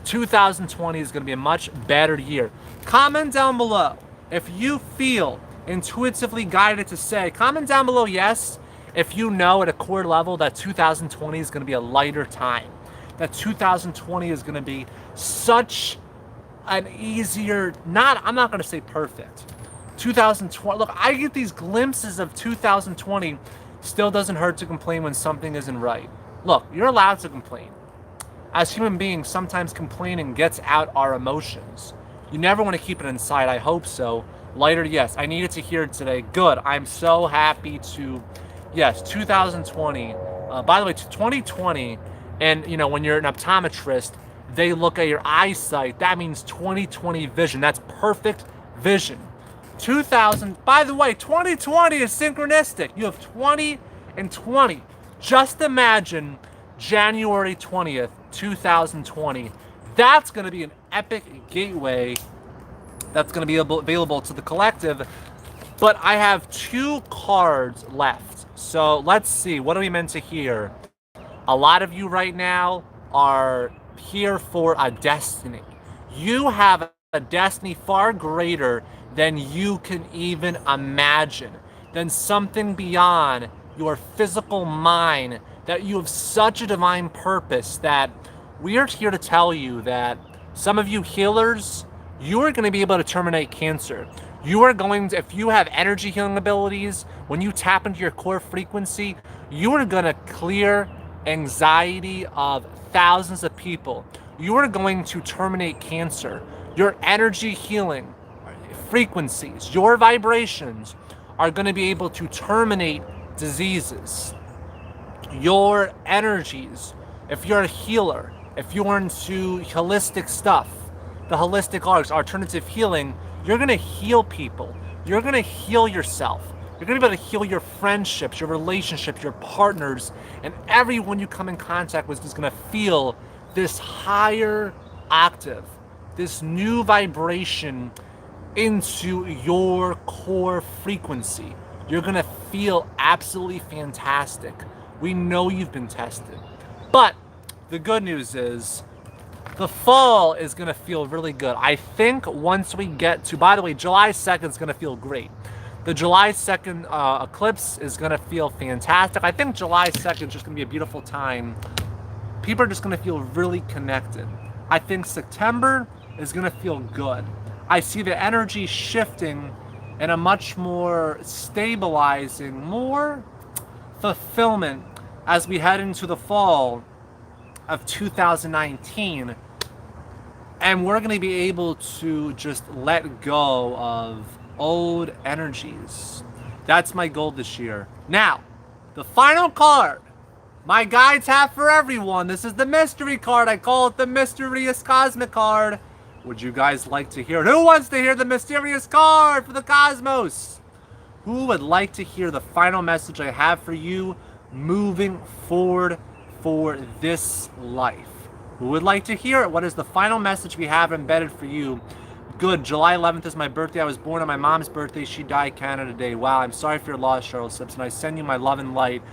2020 is going to be a much better year. Comment down below if you feel intuitively guided to say. Comment down below yes if you know at a core level that 2020 is going to be a lighter time, that 2020 is going to be such an easier, I'm not going to say perfect. 2020, look, I get these glimpses of 2020. Still doesn't hurt to complain when something isn't right. Look, you're allowed to complain. As human beings, sometimes complaining gets out our emotions. You never want to keep it inside. I hope so. Lighter, yes. I needed to hear it today. Good. I'm so happy to, yes, 2020. By the way, 2020, and you know, when you're an optometrist, they look at your eyesight. That means 2020 vision. That's perfect vision. 2000, by the way, 2020 is synchronistic. You have 20 and 20. Just imagine January 20th, 2020. That's going to be an epic gateway that's going to be available to the collective. But I have 2 cards left. So let's see. What are we meant to hear? A lot of you right now are here for a destiny. You have a destiny far greater than you can even imagine, than something beyond your physical mind, that you have such a divine purpose that we are here to tell you that some of you healers, you are going to be able to terminate cancer. You are going to, if you have energy healing abilities, when you tap into your core frequency, you are going to clear anxiety of thousands of people. You are going to terminate cancer. Your energy healing frequencies, your vibrations are going to be able to terminate diseases. Your energies, if you're a healer, if you're into holistic stuff, the holistic arts, alternative healing, you're going to heal people. You're going to heal yourself. You're going to be able to heal your friendships, your relationships, your partners, and everyone you come in contact with is going to feel this higher octave, this new vibration into your core frequency. You're going to feel absolutely fantastic. We know you've been tested. But the good news is the fall is going to feel really good. I think once we get to, by the way, July 2nd is going to feel great. The July 2nd eclipse is going to feel fantastic. I think July 2nd is just going to be a beautiful time. People are just going to feel really connected. I think September is going to feel good. I see the energy shifting in a much more stabilizing, more fulfillment as we head into the fall of 2019. And we're going to be able to just let go of old energies. That's my goal this year. Now, the final card my guides have for everyone. This is the mystery card. I call it the mysterious cosmic card. Would you guys like to hear it? Who wants to hear the mysterious card for the cosmos? Who would like to hear the final message I have for you moving forward for this life? Who would like to hear it? What is the final message we have embedded for you? Good. July 11th is my birthday. I was born on my mom's birthday. She died Canada Day. Wow, I'm sorry for your loss, Cheryl Simpson. I send you my love and light.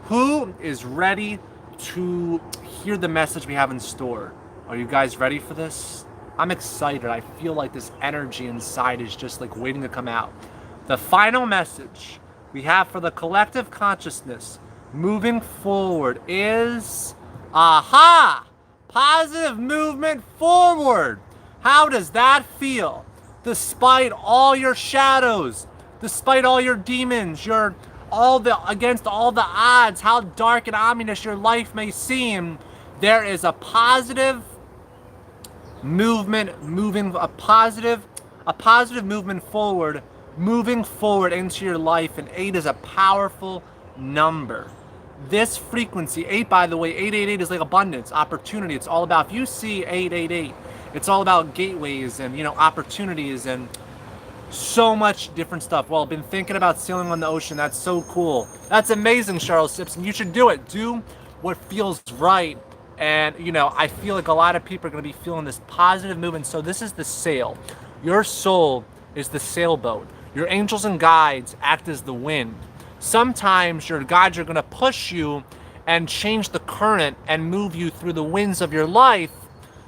Who is ready to hear the message we have in store? Are you guys ready for this? I'm excited. I feel like this energy inside is just like waiting to come out. The final message we have for the collective consciousness moving forward is, aha! Positive movement forward. How does that feel? Despite all your shadows, despite all your demons, against all the odds, how dark and ominous your life may seem, There is a positive movement, a positive movement forward, moving forward into your life, and 8 is a powerful number. This frequency, 8, by the way, 888 is like abundance, opportunity. It's all about, if you see 888, it's all about gateways and, opportunities and so much different stuff. Well, I've been thinking about sailing on the ocean. That's so cool. That's amazing, Charles Simpson. You should do it. Do what feels right. And, I feel like a lot of people are going to be feeling this positive movement. So this is the sail. Your soul is the sailboat. Your angels and guides act as the wind. Sometimes your guides are going to push you and change the current and move you through the winds of your life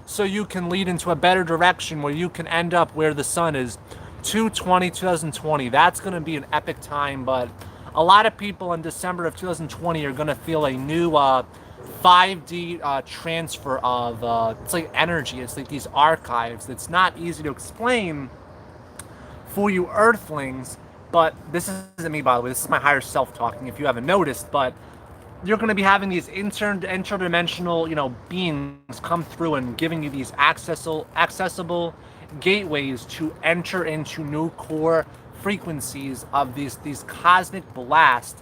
so you can lead into a better direction where you can end up where the sun is. 2020. That's going to be an epic time, but a lot of people in December of 2020 are going to feel a new 5D transfer of it's like energy. It's like these archives. It's not easy to explain for you earthlings, but this isn't me, by the way. This is my higher self talking, if you haven't noticed. But you're going to be having these interdimensional, beings come through and giving you these accessible gateways to enter into new core frequencies of these cosmic blast.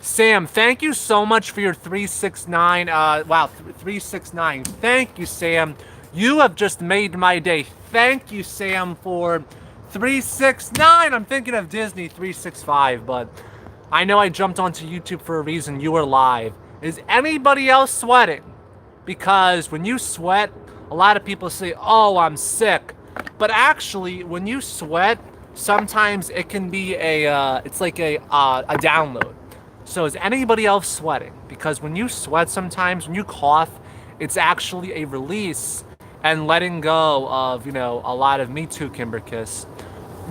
Sam, thank you so much for your 369. Wow, 369. Thank you, Sam. You have just made my day. Thank you, Sam, for 369. I'm thinking of Disney 365, but I know I jumped onto YouTube for a reason. You are live. Is anybody else sweating? Because when you sweat, a lot of people say, "Oh, I'm sick." But actually, when you sweat, sometimes it can be it's like a download. So is anybody else sweating? Because when you sweat sometimes, when you cough, it's actually a release and letting go of, a lot of, me too, Kimber Kiss.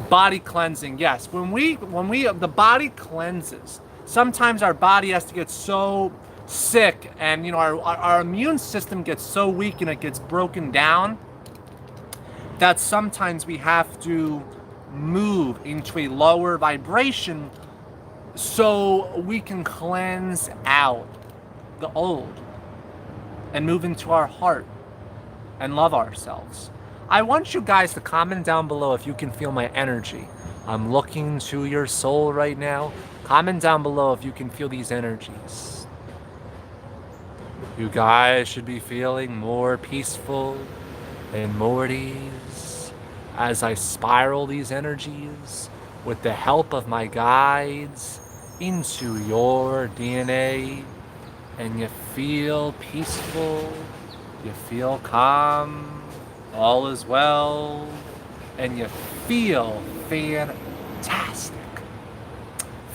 Body cleansing, yes. When the body cleanses, sometimes our body has to get so sick and, our immune system gets so weak and it gets broken down that sometimes we have to move into a lower vibration so we can cleanse out the old and move into our heart and love ourselves. I want you guys to comment down below if you can feel my energy. I'm looking to your soul right now. Comment down below if you can feel these energies. You guys should be feeling more peaceful and more at ease as I spiral these energies with the help of my guides into your DNA, and you feel peaceful, you feel calm, all is well, and you feel fantastic.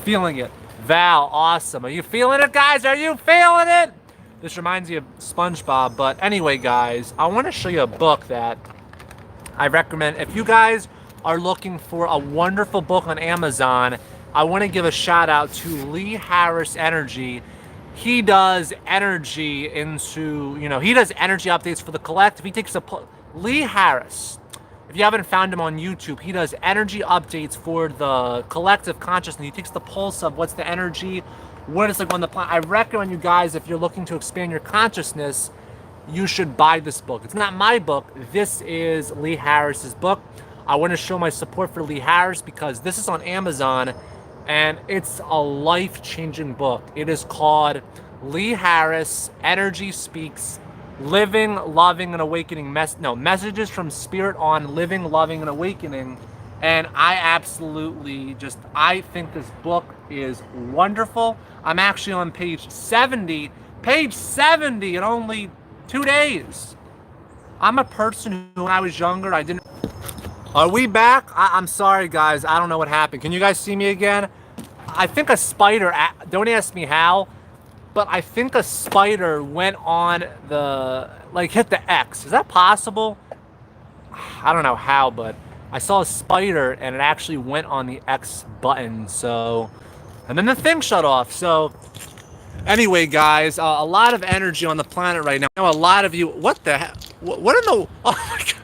Feeling it. Val, awesome. Are you feeling it, guys? Are you feeling it? This reminds me of SpongeBob, but anyway, guys, I want to show you a book that I recommend. If you guys are looking for a wonderful book on Amazon, I want to give a shout out to Lee Harris Energy. He does energy into, he does energy updates for the collective. He takes Lee Harris. If you haven't found him on YouTube, he does energy updates for the collective consciousness. He takes the pulse of what's the energy, what it's like on the planet. I recommend you guys, if you're looking to expand your consciousness, you should buy this book. It's not my book. This is Lee Harris's book. I want to show my support for Lee Harris because this is on Amazon and it's a life-changing book. It is called Lee Harris Energy Speaks, Living, Loving, and Awakening. Messages from Spirit on Living, Loving, and Awakening. And I think this book is wonderful. I'm actually on page 70 in only 2 days. I'm a person who, when I was younger, I didn't... Are we back? I'm sorry, guys. I don't know what happened. Can you guys see me again? I think a spider, don't ask me how, but I think a spider went on hit the X. Is that possible? I don't know how, but I saw a spider and it actually went on the X button, so... And then the thing shut off, so... Anyway, guys, a lot of energy on the planet right now. I know a lot of you... What the heck? What in the... Oh my God.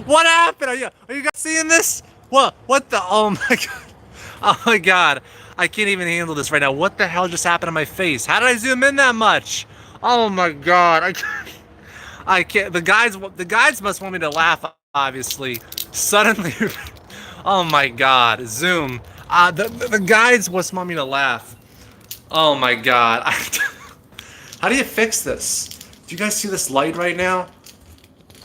What happened? Are you guys seeing this? What the... Oh my God. Oh my God. I can't even handle this right now. What the hell just happened to my face? How did I zoom in that much? Oh my God. I can't. The guides must want me to laugh. Obviously, suddenly, oh my God, Zoom. The guides must want me to laugh. Oh my God. How do you fix this? Do you guys see this light right now?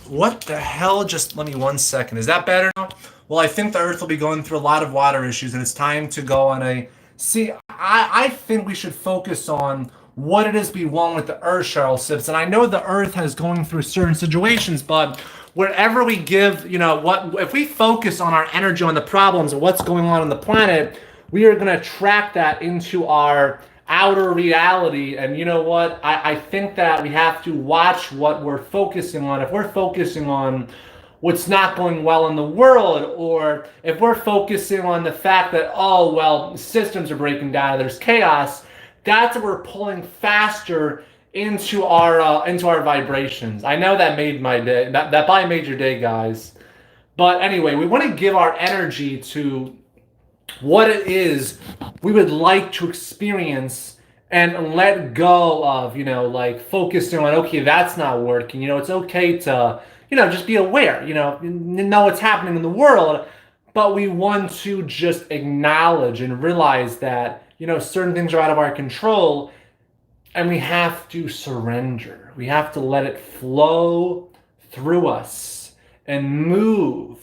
What the hell? Just let me 1 second. Is that better now? Well, I think the Earth will be going through a lot of water issues, and it's time to go on a. See, I think we should focus on what it is we want with the Earth, Cheryl Sips. And I know the Earth has going through certain situations, but wherever we give, what if we focus on our energy on the problems of what's going on the planet, we are going to attract that into our outer reality. And you know what? I think that we have to watch what we're focusing on. If we're focusing on what's not going well in the world, or if we're focusing on the fact that, oh, well, systems are breaking down, there's chaos, that's what we're pulling faster into our vibrations. I know that made my day. That probably made your day, guys. But anyway, we want to give our energy to what it is we would like to experience and let go of, like focusing on, okay, that's not working. It's okay to, just be aware, know what's happening in the world, but we want to just acknowledge and realize that, certain things are out of our control, and we have to surrender. We have to let it flow through us and move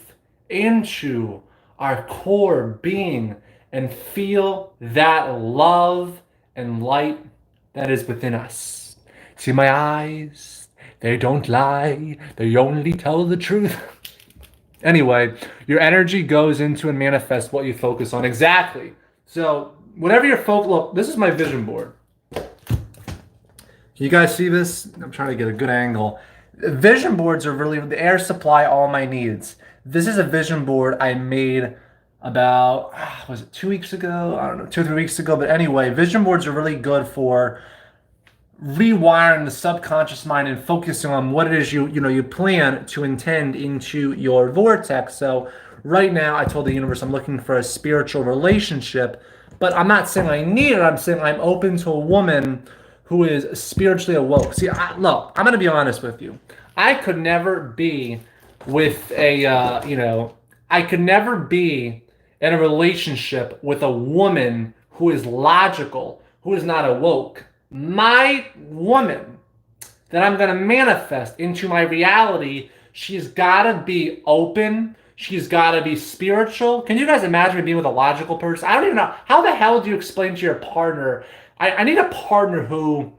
into our core being and feel that love and light that is within us. See my eyes? They don't lie, they only tell the truth. Anyway, your energy goes into and manifests what you focus on. Exactly. So, whatever you're focused, look, this is my vision board. Can you guys see this? I'm trying to get a good angle. Vision boards are really the air supply all my needs. This is a vision board I made about, was it 2 weeks ago? I don't know, 2 or 3 weeks ago. But anyway, vision boards are really good for rewiring the subconscious mind and focusing on what it is you plan to intend into your vortex. So right now, I told the universe I'm looking for a spiritual relationship, but I'm not saying I need it. I'm saying I'm open to a woman who is spiritually awoke. See, look, I'm gonna be honest with you. I could never be with I could never be in a relationship with a woman who is logical, who is not awoke. My woman that I'm gonna manifest into my reality, she's gotta be open. She's gotta be spiritual. Can you guys imagine me being with a logical person? I don't even know. How the hell do you explain to your partner? I need a partner who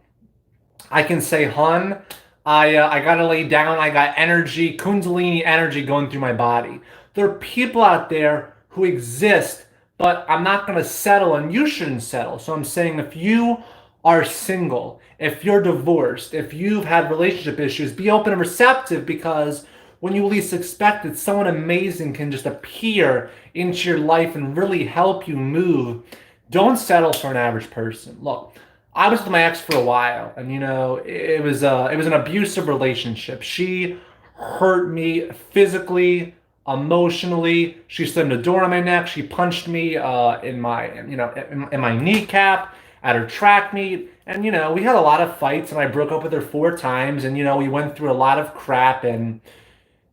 I can say, hun, I gotta lay down. I got energy, kundalini energy going through my body. There are people out there who exist, but I'm not gonna settle, and you shouldn't settle. So I'm saying, if you are single, if you're divorced, if you've had relationship issues, be open and receptive, because when you least expect it, someone amazing can just appear into your life and really help you move. Don't settle for an average person. Look, I was with my ex for a while, and it was an abusive relationship. She hurt me physically, emotionally. She slammed a door on my neck. She punched me in my kneecap at her track meet, and we had a lot of fights, and I broke up with her 4 times, and we went through a lot of crap, and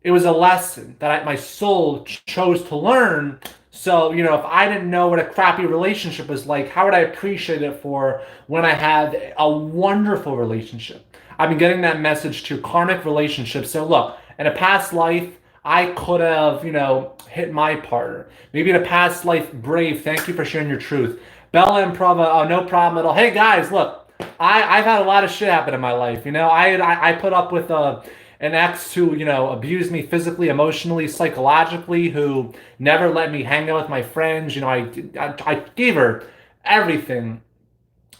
it was a lesson that my soul chose to learn. So, if I didn't know what a crappy relationship was like, how would I appreciate it for when I had a wonderful relationship? I've been getting that message to karmic relationships. So, look, in a past life, I could have, hit my partner. Maybe in a past life, Brave, thank you for sharing your truth. Bella and Prava, oh, no problem at all. Hey, guys, look, I've had a lot of shit happen in my life. I put up with an ex who, abused me physically, emotionally, psychologically, who never let me hang out with my friends. I gave her everything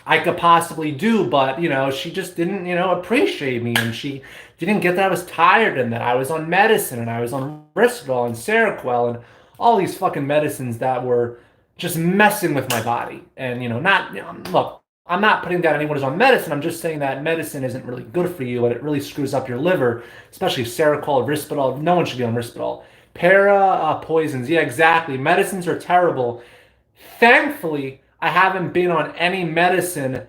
I could possibly do, but, she just didn't, appreciate me, and she didn't get that I was tired and that I was on medicine, and I was on Risperdal and Seroquel and all these fucking medicines that were just messing with my body. And, look, I'm not putting down anyone who's on medicine. I'm just saying that medicine isn't really good for you, and it really screws up your liver, especially Seroquel, Risperdal. No one should be on Risperdal. Poisons. Yeah, exactly. Medicines are terrible. Thankfully, I haven't been on any medicine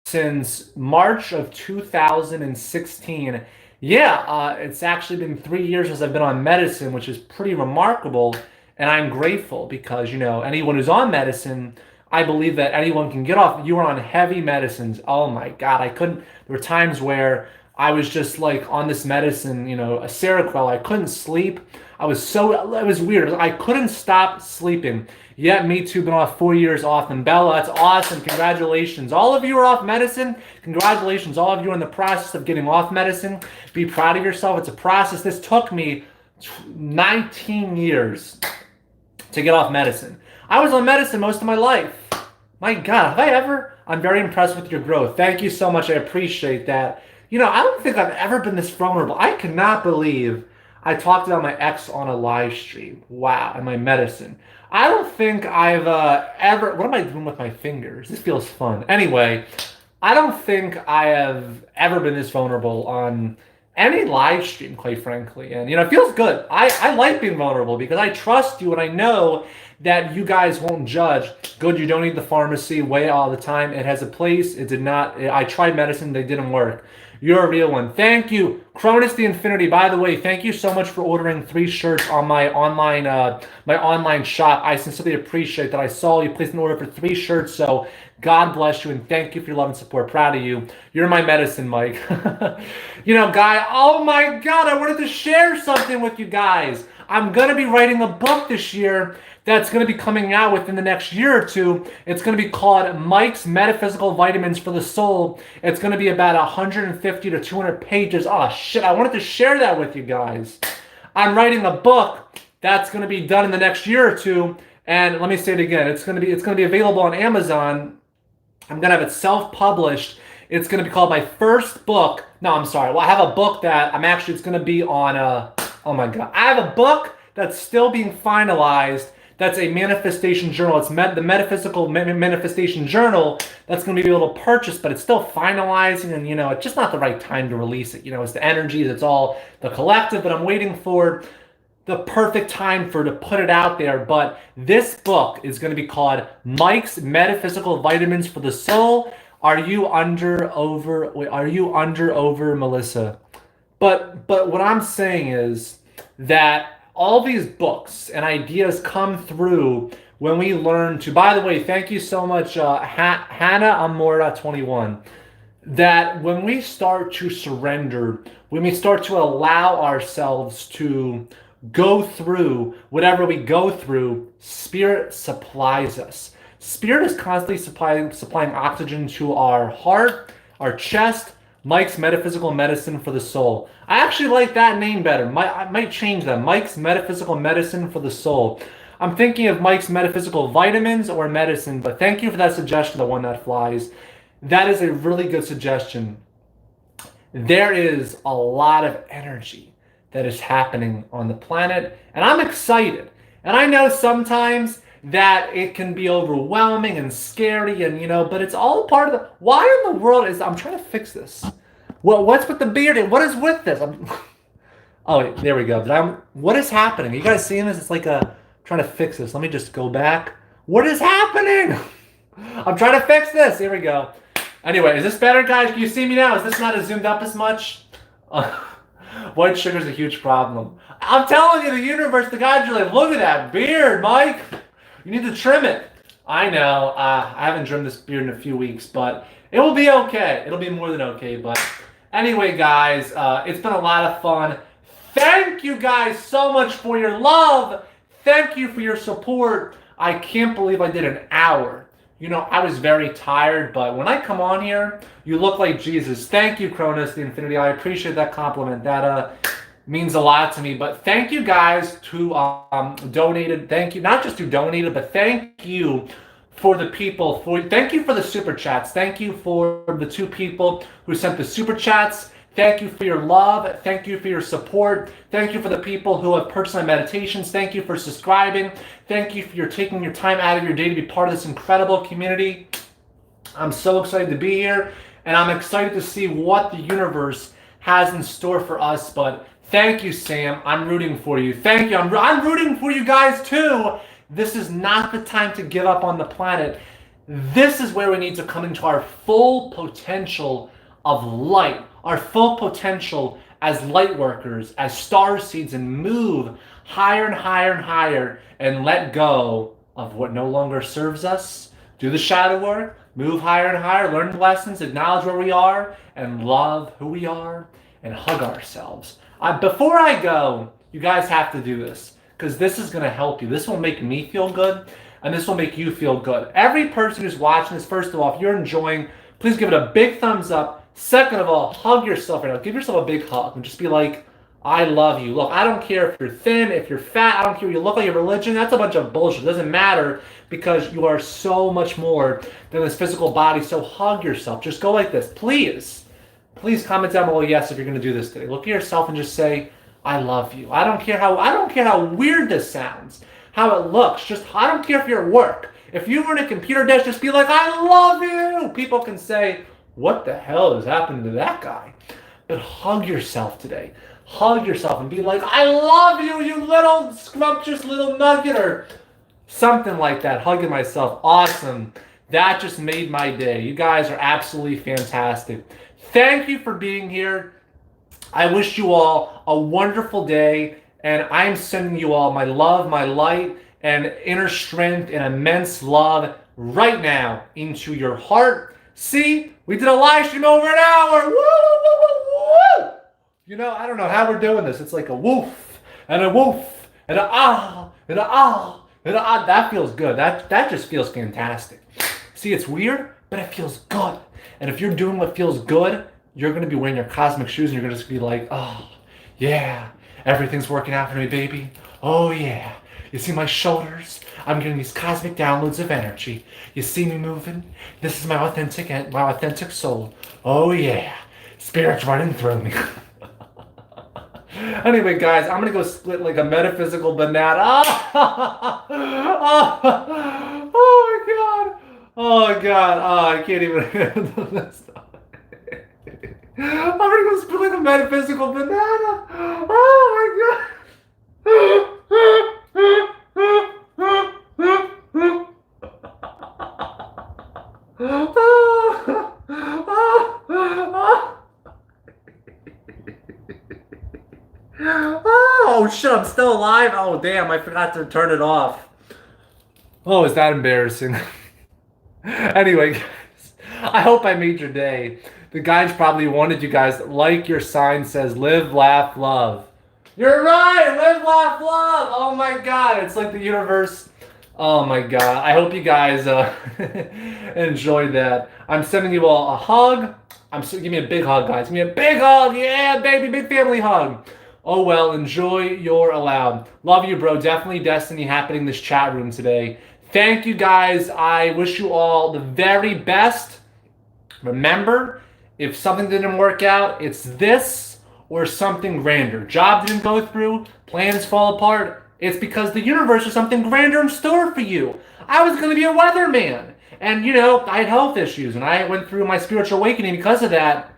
since March of 2016. Yeah, it's actually been 3 years since I've been on medicine, which is pretty remarkable. And I'm grateful because, anyone who's on medicine, I believe that anyone can get off. You were on heavy medicines. Oh my God, I couldn't. There were times where I was just like on this medicine, a Seroquel. I couldn't sleep. It was weird. I couldn't stop sleeping. Yet, me too, been off 4 years off. And Bella, that's awesome. Congratulations. All of you are off medicine. Congratulations. All of you are in the process of getting off medicine. Be proud of yourself. It's a process. This took me 19 years to get off medicine. I was on medicine most of my life. My God, have I ever? I'm very impressed with your growth. Thank you so much. I appreciate that. I don't think I've ever been this vulnerable. I cannot believe I talked about my ex on a live stream. Wow, and my medicine. I don't think I've ever. What am I doing with my fingers? This feels fun. Anyway, I don't think I have ever been this vulnerable on any live stream, quite frankly. And, it feels good. I like being vulnerable because I trust you and I know that you guys won't judge. Good, you don't need the pharmacy way all the time. It has a place. It did not. I tried medicine. They didn't work. You're a real one. Thank you. Cronus the Infinity. By the way, thank you so much for ordering 3 shirts on my online shop. I sincerely appreciate that. I saw you placed an order for 3 shirts, so God bless you and thank you for your love and support. Proud of you. You're my medicine, Mike. Guy, oh my God, I wanted to share something with you guys. I'm going to be writing a book this year that's going to be coming out within the next year or two. It's going to be called Mike's Metaphysical Vitamins for the Soul. It's going to be about 150 to 200 pages. Oh, shit, I wanted to share that with you guys. I'm writing a book that's going to be done in the next year or two. And let me say it again. It's going to be available on Amazon. I'm going to have it self-published. It's going to be called my first book. No, I'm sorry. Well, I have a book that it's going to be on oh my God. I have a book that's still being finalized. That's a manifestation journal. It's the Metaphysical Manifestation Journal that's going to be able to purchase, but it's still finalizing and, it's just not the right time to release it. It's the energies, it's all the collective, but I'm waiting for the perfect time to put it out there. But this book is going to be called Mike's Metaphysical Vitamins for the Soul. Are you under, Melissa? But what I'm saying is that all these books and ideas come through when we learn to, by the way, thank you so much, Hannah Amora 21, that when we start to surrender, when we start to allow ourselves to go through whatever we go through, Spirit supplies us. Spirit is constantly supplying oxygen to our heart, our chest. Mike's Metaphysical Medicine for the Soul. I actually like that name better. I might change that. Mike's Metaphysical Medicine for the Soul. I'm thinking of Mike's Metaphysical Vitamins or Medicine, but thank you for that suggestion, the one that flies. That is a really good suggestion. There is a lot of energy that is happening on the planet, and I'm excited. And I know sometimes that it can be overwhelming and scary and, but it's all part of why in the world I'm trying to fix this. What's with the beard? What is with this? Oh, there we go. What is happening? Are you guys seeing this? It's like trying to fix this. Let me just go back. What is happening? I'm trying to fix this. Here we go. Anyway, is this better, guys? Can you see me now? Is this not as zoomed up as much? White sugar is a huge problem. I'm telling you, the universe, the gods are like, look at that beard, Mike. You need to trim it. I know. I haven't trimmed this beard in a few weeks, but it will be okay. It'll be more than okay. But anyway, guys, it's been a lot of fun. Thank you guys so much for your love. Thank you for your support. I can't believe I did an hour. I was very tired, but when I come on here, you look like Jesus. Thank you, Cronus the Infinity. I appreciate that compliment. That means a lot to me. But thank you guys who donated. Thank you, not just who donated, but thank you for the people. Thank you for the super chats. Thank you for the 2 people who sent the super chats. Thank you for your love. Thank you for your support. Thank you for the people who have purchased my meditations. Thank you for subscribing. Thank you for taking your time out of your day to be part of this incredible community. I'm so excited to be here, and I'm excited to see what the universe has in store for us. But thank you, Sam. I'm rooting for you. Thank you. I'm rooting for you guys too. This is not the time to give up on the planet. This is where we need to come into our full potential of light, our full potential as light workers, as star seeds, and move higher and higher and higher and let go of what no longer serves us. Do the shadow work, move higher and higher, learn the lessons, acknowledge where we are, and love who we are, and hug ourselves. Before I go, you guys have to do this because this is going to help you. This will make me feel good, and this will make you feel good. Every person who's watching this, first of all, if you're enjoying, please give it a big thumbs up. Second of all, hug yourself right now. Give yourself a big hug and just be like, I love you. Look, I don't care if you're thin, if you're fat, I don't care what you look like, your religion, that's a bunch of bullshit. It doesn't matter because you are so much more than this physical body. So hug yourself. Just go like this. Please. Please comment down below yes if you're going to do this today. Look at yourself and just say, I love you. I don't care how weird this sounds, how it looks. I don't care if you're at work. If you were in a computer desk, just be like, I love you. People can say, what the hell is happening to that guy? But hug yourself today. Hug yourself and be like, I love you, you little scrumptious little nugget, or something like that. Hugging myself. Awesome. That just made my day. You guys are absolutely fantastic. Thank you for being here. I wish you all a wonderful day, and I'm sending you all my love, my light, and inner strength and immense love right now into your heart. See, we did a live stream over an hour. Woo, woo, woo, woo. You know, I don't know how we're doing this. It's like a woof and a woof and a ah and a ah and a ah. That feels good. That just feels fantastic. See, it's weird, but it feels good. And if you're doing what feels good, you're going to be wearing your cosmic shoes and you're going to just be like, oh, yeah, everything's working out for me, baby. Oh, yeah. You see my shoulders? I'm getting these cosmic downloads of energy. You see me moving? This is my authentic soul. Oh, yeah. Spirit's running through me. Anyway, guys, I'm going to go split like a metaphysical banana. Oh, my God. Oh, God. Oh, I can't even handle this. I'm gonna go split like a metaphysical banana. Oh Oh shit, I'm still alive? Oh damn, I forgot to turn it off. Oh, is that embarrassing? Anyway, guys, I hope I made your day. The guides probably wanted you guys, like your sign says, live, laugh, love. You're right, live, laugh, love. Oh my God, it's like the universe. Oh my God, I hope you guys enjoyed that. I'm sending you all a hug. Give me a big hug, guys. Give me a big hug. Yeah, baby, big family hug. Oh well, enjoy your allowed. Love you, bro. Definitely destiny happening in this chat room today. Thank you, guys. I wish you all the very best. Remember, if something didn't work out, it's this or something grander. Job didn't go through, plans fall apart. It's because the universe has something grander in store for you. I was going to be a weatherman. And, you know, I had health issues. And I went through my spiritual awakening. Because of that,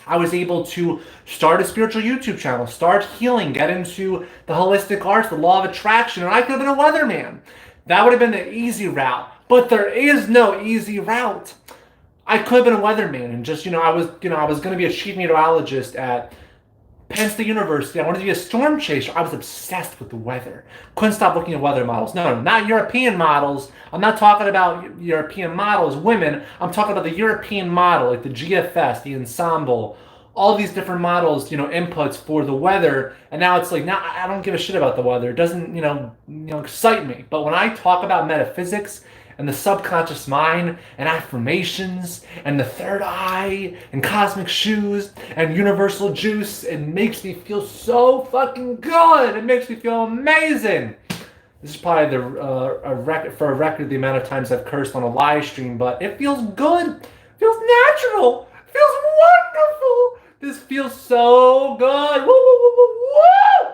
I was able to start a spiritual YouTube channel, start healing, get into the holistic arts, the law of attraction. And I could have been a weatherman. That would have been the easy route. But there is no easy route. I could have been a weatherman and just, I was going to be a chief meteorologist at Penn State University. I wanted to be a storm chaser. I was obsessed with the weather. Couldn't stop looking at weather models. No, not European models. I'm not talking about European models, women. I'm talking about the European model, like the GFS, the ensemble, all these different models, inputs for the weather. And now it's like, now I don't give a shit about the weather. It doesn't, excite me. But when I talk about metaphysics and the subconscious mind and affirmations and the third eye and cosmic shoes and universal juice, it makes me feel so fucking good. It makes me feel amazing. This is probably a record the amount of times I've cursed on a live stream, but it feels good. It feels natural. It feels wonderful. This feels so good. Woo, woo, woo, woo, woo.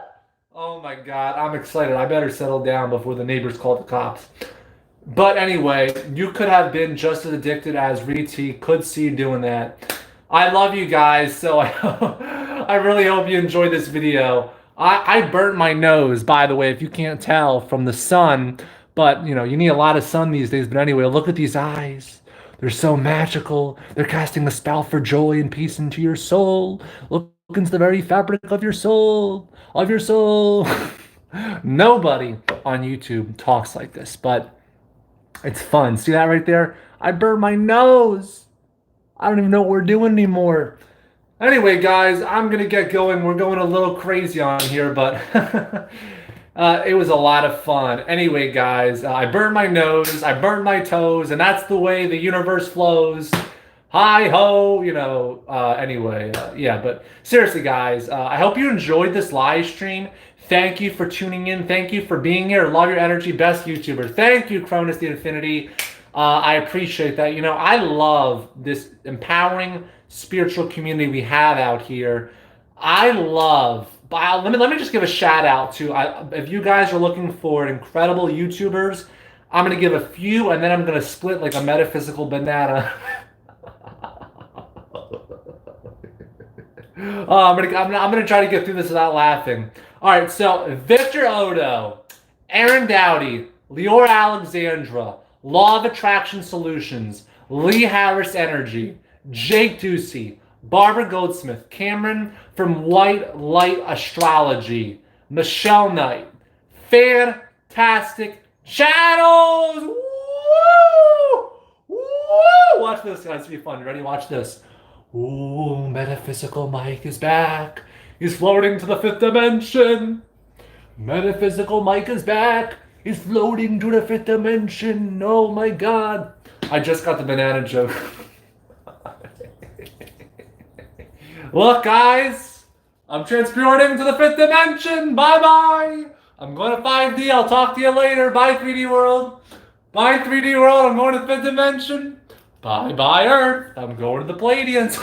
Oh my God, I'm excited. I better settle down before the neighbors call the cops. But anyway, you could have been just as addicted as Riti. Could see you doing that. I love you guys, so I really hope you enjoyed this video. I burnt my nose, by the way, if you can't tell, from the sun. But, you need a lot of sun these days. But anyway, look at these eyes. They're so magical. They're casting a spell for joy and peace into your soul. Look into the very fabric of your soul, of your soul. Nobody on YouTube talks like this, but it's fun. See that right there? I burned my nose. I don't even know what we're doing anymore. Anyway, guys, I'm gonna get going. We're going a little crazy on here, but it was a lot of fun. Anyway, guys, I burned my nose, I burned my toes, and that's the way the universe flows. Hi ho, anyway, yeah, but seriously, guys, I hope you enjoyed this live stream. Thank you for tuning in. Thank you for being here. Love your energy, best YouTuber. Thank you, Cronus the Infinity. I appreciate that. I love this empowering spiritual community we have out here. I love. Let me just give a shout out to. If you guys are looking for incredible YouTubers, I'm gonna give a few, and then I'm gonna split like a metaphysical banana. I'm gonna try to get through this without laughing. All right, so Victor Odo, Aaron Dowdy, Leora Alexandra, Law of Attraction Solutions, Lee Harris Energy, Jake Ducey, Barbara Goldsmith, Cameron from White Light Astrology, Michelle Knight, Fantastic Channels. Woo! Woo! Watch this, guys. It's gonna be fun. You ready? Watch this. Ooh, Metaphysical Mike is back. He's floating to the fifth dimension. Metaphysical Mike is back. He's floating to the fifth dimension. Oh my god. I just got the banana joke. Look, guys. I'm transporting to the fifth dimension. Bye-bye. I'm going to 5D. I'll talk to you later. Bye, 3D world. Bye, 3D world. I'm going to the fifth dimension. Bye-bye, Earth. I'm going to the Pleiadians.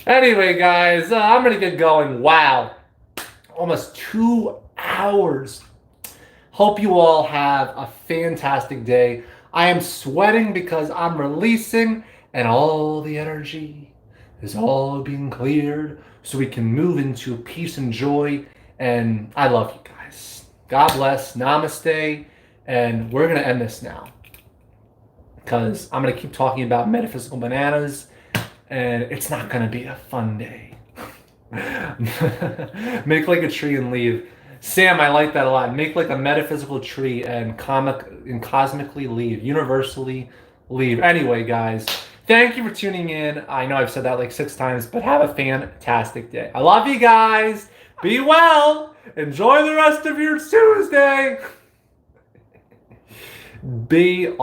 Anyway, guys, I'm going to get going. Wow. Almost 2 hours. Hope you all have a fantastic day. I am sweating because I'm releasing, and all the energy is all being cleared so we can move into peace and joy. And I love you guys. God bless. Namaste. And we're going to end this now, because I'm going to keep talking about metaphysical bananas, and it's not going to be a fun day. Make like a tree and leave. Sam, I like that a lot. Make like a metaphysical tree and cosmically leave. Universally leave. Anyway, guys, thank you for tuning in. I know I've said that like 6 times, but have a fantastic day. I love you guys. Be well. Enjoy the rest of your Tuesday. Be awesome.